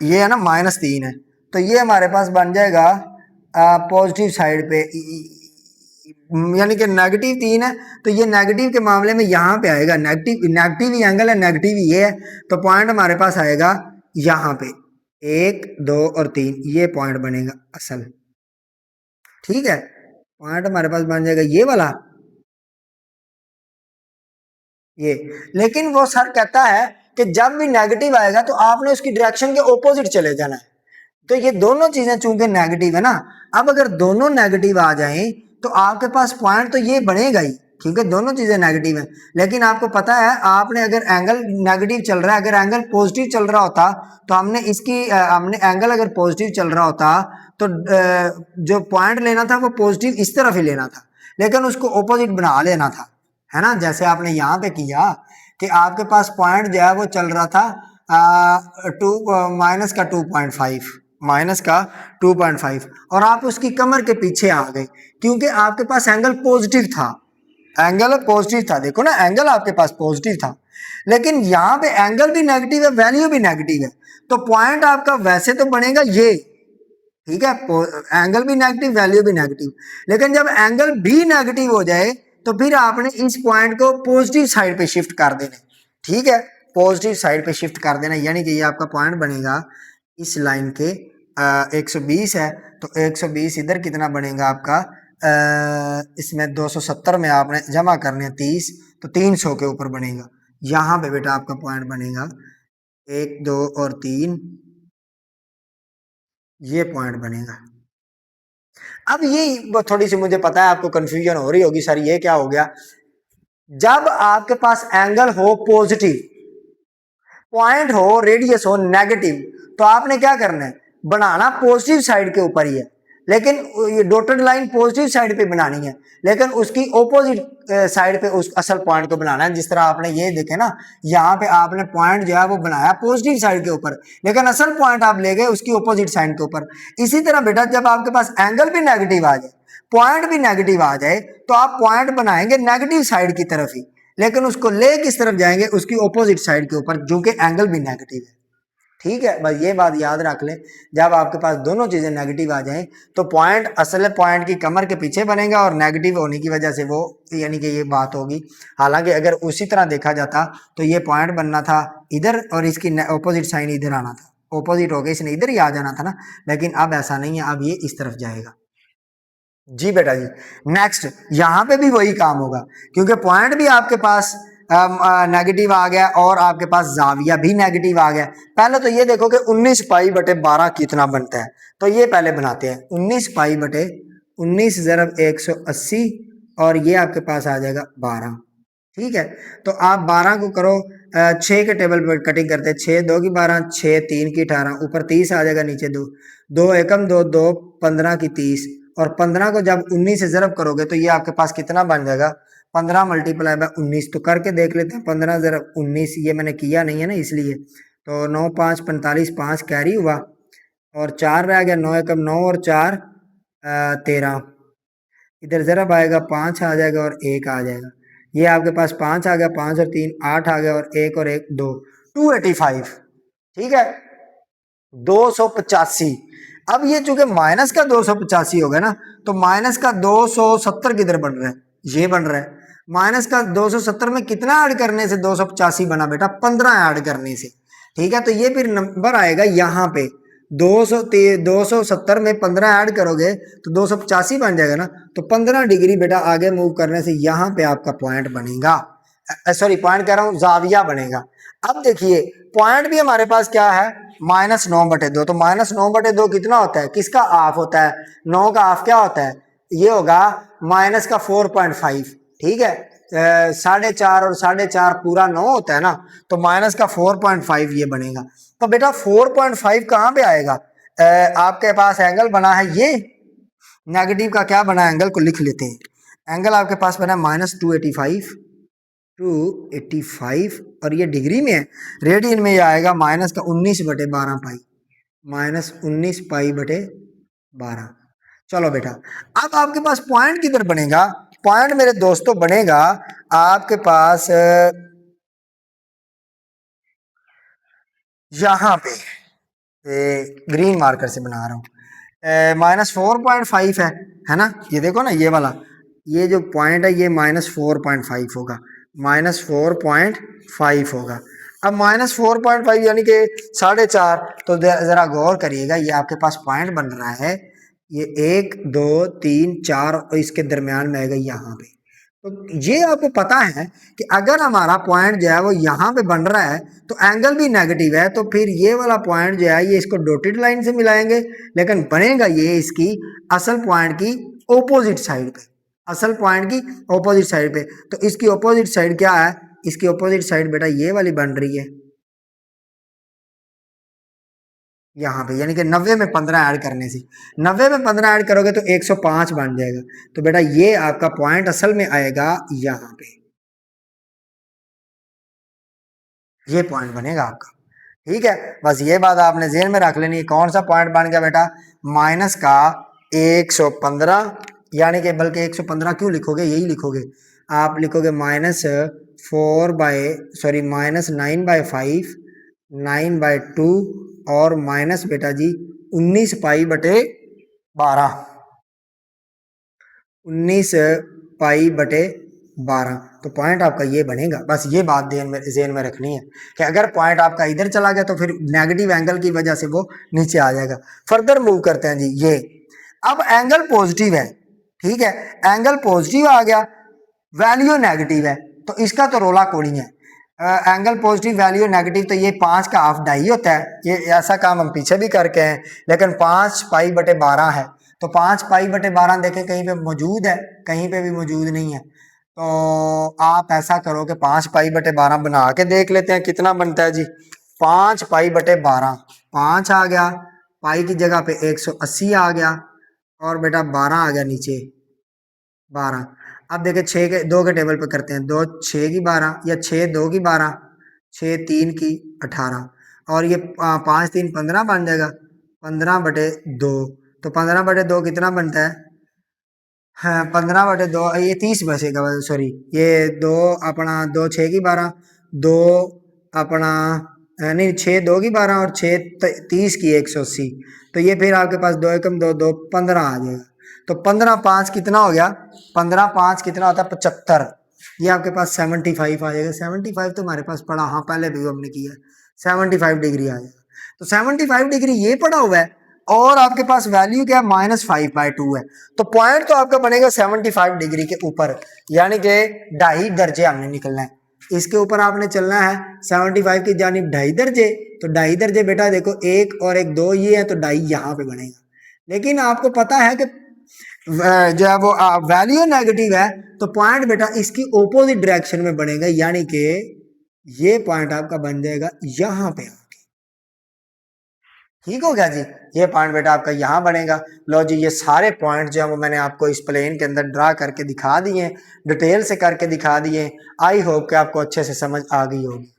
ये है ना -3 है, तो ये हमारे पास बन जाएगा पॉजिटिव साइड पे, यानी कि -3 है, तो ये नेगेटिव के मामले में यहाँ पे आएगा। नेगेटिव ही एंगल है, नेगेटिव ही ये है, तो पॉइंट हमारे पास आएगा यहाँ पे 1 2 और 3, ये पॉइंट बनेगा असल। ठीक है, पॉइंट हमारे पास बन जाएगा ये वाला, ये। लेकिन वो सर कहता है कि जब भी नेगेटिव आएगा तो आपने उसकी डायरेक्शन के ऑपोजिट चले जाना है। तो ये दोनों चीजें चूंकि नेगेटिव है ना, अब अगर दोनों नेगेटिव आ जाएं तो आपके पास पॉइंट तो ये बनेगा ही, क्योंकि दोनों चीजें नेगेटिव हैं। लेकिन आपको पता है, आपने अगर एंगल नेगेटिव चल रहा है, अगर एंगल पॉजिटिव चल रहा होता तो हमने हमने एंगल अगर पॉजिटिव चल रहा होता तो जो पॉइंट लेना था वो पॉजिटिव इस तरफ ही लेना था, लेकिन उसको ऑपोजिट बना लेना था, है ना। जैसे आपने यहाँ पे किया कि आपके पास पॉइंट जो है वो चल रहा था माइनस का 2.5 और आप उसकी कमर के पीछे आ गए, क्योंकि आपके पास एंगल पॉजिटिव था, एंगल पॉजिटिव था। देखो ना, एंगल आपके पास पॉजिटिव था, लेकिन यहाँ पे एंगल भी नेगेटिव है, वैल्यू भी नेगेटिव है, तो पॉइंट आपका वैसे तो बनेगा ये, ठीक है, एंगल भी नेगेटिव, वैल्यू भी नेगेटिव। लेकिन जब एंगल भी नेगेटिव हो जाए तो फिर आपने इस पॉइंट को पॉजिटिव साइड पे शिफ्ट कर देना, ठीक है, पॉजिटिव साइड पे शिफ्ट कर देना। यानी कि ये आपका पॉइंट बनेगा इस लाइन के 120 है, तो 120 इधर कितना बनेगा आपका, इसमें 270 में आपने जमा करने 30, तो 300 के ऊपर बनेगा। यहाँ पे बेटा आपका पॉइंट बनेगा 1 2 और 3, ये पॉइंट बनेगा। अब ये थोड़ी सी मुझे पता है आपको कंफ्यूजन हो रही होगी, सर ये क्या हो गया? जब आपके पास एंगल हो पॉजिटिव, पॉइंट हो, रेडियस हो नेगेटिव, तो आपने क्या करना है? बनाना पॉजिटिव साइड के ऊपर ही है, लेकिन ये डॉटेड लाइन पॉजिटिव साइड पे बनानी है, लेकिन उसकी ऑपोजिट साइड पे उस असल पॉइंट को बनाना है। जिस तरह आपने ये देखे ना, यहाँ पे आपने पॉइंट जो है वो बनाया पॉजिटिव साइड के ऊपर, लेकिन असल पॉइंट आप ले गए उसकी ऑपोजिट साइड के ऊपर। इसी तरह बेटा जब आपके पास एंगल भी नेगेटिव आ जाए, पॉइंट भी नेगेटिव आ जाए, तो आप पॉइंट बनाएंगे नेगेटिव साइड की तरफ ही, लेकिन उसको ले किस तरफ जाएंगे? उसकी ऑपोजिट साइड के ऊपर, जो कि एंगल भी नेगेटिव है। ठीक है, बस ये बात याद रख लें, जब आपके पास दोनों चीजें नेगेटिव आ जाएं तो पॉइंट असल पॉइंट की कमर के पीछे बनेगा, और नेगेटिव होने की वजह से वो, यानी कि ये बात होगी। हालांकि अगर उसी तरह देखा जाता तो ये पॉइंट बनना था इधर और इसकी ऑपोजिट साइड इधर आना था, ऑपोजिट हो गया, इसने इधर ही आ जाना था ना, लेकिन अब ऐसा नहीं है, अब ये इस तरफ जाएगा। जी बेटा जी। नेक्स्ट, यहाँ पे भी वही काम होगा, क्योंकि पॉइंट भी आपके पास नेगेटिव आ गया और आपके पास जाविया भी नेगेटिव आ गया। पहले तो ये देखो कि 19π/12 कितना बनता है, तो ये पहले बनाते हैं। 19π/19 ज़रब 180 और ये आपके पास आ जाएगा 12। ठीक है, तो आप 12 को करो 6 के टेबल पर कटिंग करते हैं। 6 2 की 12, 6 3 की 18, ऊपर 30 आ जाएगा, नीचे 2 2 एकम 2 2 15 की 30 और 15 को जब 19 से ज़रब करोगे तो ये आपके पास कितना बन जाएगा, 15 मल्टीप्लाई बाय 19। तो करके देख लेते हैं, 15 ज़रब 19, ये मैंने किया नहीं है ना इसलिए। तो 9 5 45, 5 कैरी हुआ और 4 रह गया, 9 एकम 9 और 4 13। इधर ज़रब आएगा, 5 आ जाएगा और 1 आ जाएगा। ये आपके पास 5 आ गया, 5 और 3 8 आ गया और 1 और 1 2, 285। ठीक है, 285। अब ये चूंकि माइनस का 285 हो गया ना, तो माइनस का 270 किधर बन रहा है, ये बन रहा है। माइनस का 270 में कितना ऐड करने से 285 बना बेटा, 15 ऐड करने से। ठीक है, तो ये फिर नंबर आएगा यहाँ पे 270 में 15 ऐड करोगे तो 285 बन जाएगा ना। तो 15 डिग्री बेटा आगे मूव करने से यहाँ पे आपका पॉइंट बनेगा, सॉरी पॉइंट कह रहा हूँ, जाविया बनेगा। अब देखिए पॉइंट भी हमारे पास क्या है, -9/2। तो -9/2 कितना होता है, किसका हाफ होता है, 9 का हाफ क्या होता है, ये होगा माइनस का 4.5। ठीक है, 4.5 और 4.5 पूरा 9 होता है ना, तो माइनस का 4.5 ये बनेगा। तो बेटा 4.5 कहाँ पे आएगा, आपके पास एंगल बना है ये नेगेटिव का, क्या बना है, एंगल को लिख लेते हैं। एंगल आपके पास बना है -285, 285 और ये डिग्री में है, रेडियन में ये आएगा माइनस का 19/12 पाई, -19 पाई/12। चलो बेटा, अब आपके पास पॉइंट किधर बनेगा, पॉइंट मेरे दोस्तों बनेगा आपके पास यहाँ पे, ग्रीन मार्कर से बना रहा हूँ, -4.5 है ना, ये देखो ना, ये वाला, ये जो पॉइंट है ये -4.5 होगा, -4.5 होगा। अब -4.5 यानी कि 4.5, तो जरा गौर करिएगा, ये आपके पास पॉइंट बन रहा है, ये 1 2 3 4 और इसके दरमियान में आएगा यहाँ पे। तो ये आपको पता है कि अगर हमारा पॉइंट जो है वो यहाँ पे बन रहा है तो एंगल भी नेगेटिव है, तो फिर ये वाला पॉइंट जो है ये इसको डॉटेड लाइन से मिलाएंगे, लेकिन बनेगा ये इसकी असल पॉइंट की ओपोजिट साइड पे, असल पॉइंट की ओपोजिट साइड पे। तो इसकी ओपोजिट साइड क्या है, इसकी ओपोजिट साइड बेटा ये वाली बन रही है यहाँ पे, यानी कि 90 में 15 ऐड करने से, 90 में 15 ऐड करोगे तो 105 बन जाएगा। तो बेटा ये आपका पॉइंट असल में आएगा यहाँ पे, ये पॉइंट बनेगा आपका। ठीक है, बस ये बात आपने जेहन में रख लेनी है। कौन सा पॉइंट बन गया बेटा, माइनस का 115, यानी कि बल्कि 115 क्यों लिखोगे, यही लिखोगे आप, लिखोगे -9/5, 9/2 और माइनस बेटा जी 19 पाई/12, 19 पाई/12। तो पॉइंट आपका ये बनेगा। बस ये बात ध्यान में रखनी है कि अगर पॉइंट आपका इधर चला गया तो फिर नेगेटिव एंगल की वजह से वो नीचे आ जाएगा। फर्दर मूव करते हैं जी, ये अब एंगल पॉजिटिव है, ठीक है, एंगल पॉजिटिव आ गया, वैल्यू नेगेटिव है, तो इसका तो रोला कोड़ी है। एंगल पॉजिटिव वैल्यू नेगेटिव, तो ये 5 का हाफ ढाई होता है। ये ऐसा काम हम पीछे भी करके हैं, लेकिन 5 पाई/12 है, तो 5 पाई/12 देखें कहीं पे मौजूद है, कहीं पे भी मौजूद नहीं है। तो आप ऐसा करो कि 5 पाई/12 बना के देख लेते हैं कितना बनता है जी। 5 पाई/12, 5 आ गया, पाई की जगह पे 180 आ गया और बेटा 12 आ गया नीचे, 12। अब देखिए 6 के 2 के टेबल पे करते हैं, 2 6 की 12 या 6 2 की 12, 6 3 की 18 और ये 5 3 15 बन जाएगा, 15/2। तो 15/2 कितना बनता है, हाँ 15/2, ये 30 बचेगा, सॉरी ये 2 अपना 2 6 की 12, 2 अपना नहीं 6 2 की 12 और 6 30 की 180। तो ये फिर आपके पास 2 एकम 2 2 15 आ जाएगा। तो 15 5 कितना हो गया, 15 5 कितना होता है 75। ये आपके पास 75 आ जाएगा। 75 तो हमारे पास पड़ा, हाँ पहले भी हमने किया, 75 डिग्री आ जाएगा। तो 75 डिग्री ये पड़ा हुआ है और आपके पास वैल्यू क्या है, -5/2 है। तो पॉइंट तो आपका बनेगा 75 डिग्री के ऊपर, यानी कि 2.5 दर्जे हमने निकलना है, इसके ऊपर आपने चलना है 75 की जानिब 2.5 दर्जे। तो 2.5 दर्जे बेटा देखो 1 और 1 2 ये है, तो 2.5 यहाँ पे बनेगा। लेकिन आपको पता है कि जो है वो वैल्यू नेगेटिव है, तो पॉइंट बेटा इसकी ओपोजिट डायरेक्शन में बनेगा, यानी कि ये पॉइंट आपका बन जाएगा यहाँ पे। ठीक हो गया जी। ये पॉइंट बेटा आपका यहाँ बनेगा। लो जी, ये सारे पॉइंट जो है वो मैंने आपको इस प्लेन के अंदर ड्रा करके दिखा दिए, डिटेल से करके दिखा दिए। आई होप कि आपको अच्छे से समझ आ गई होगी।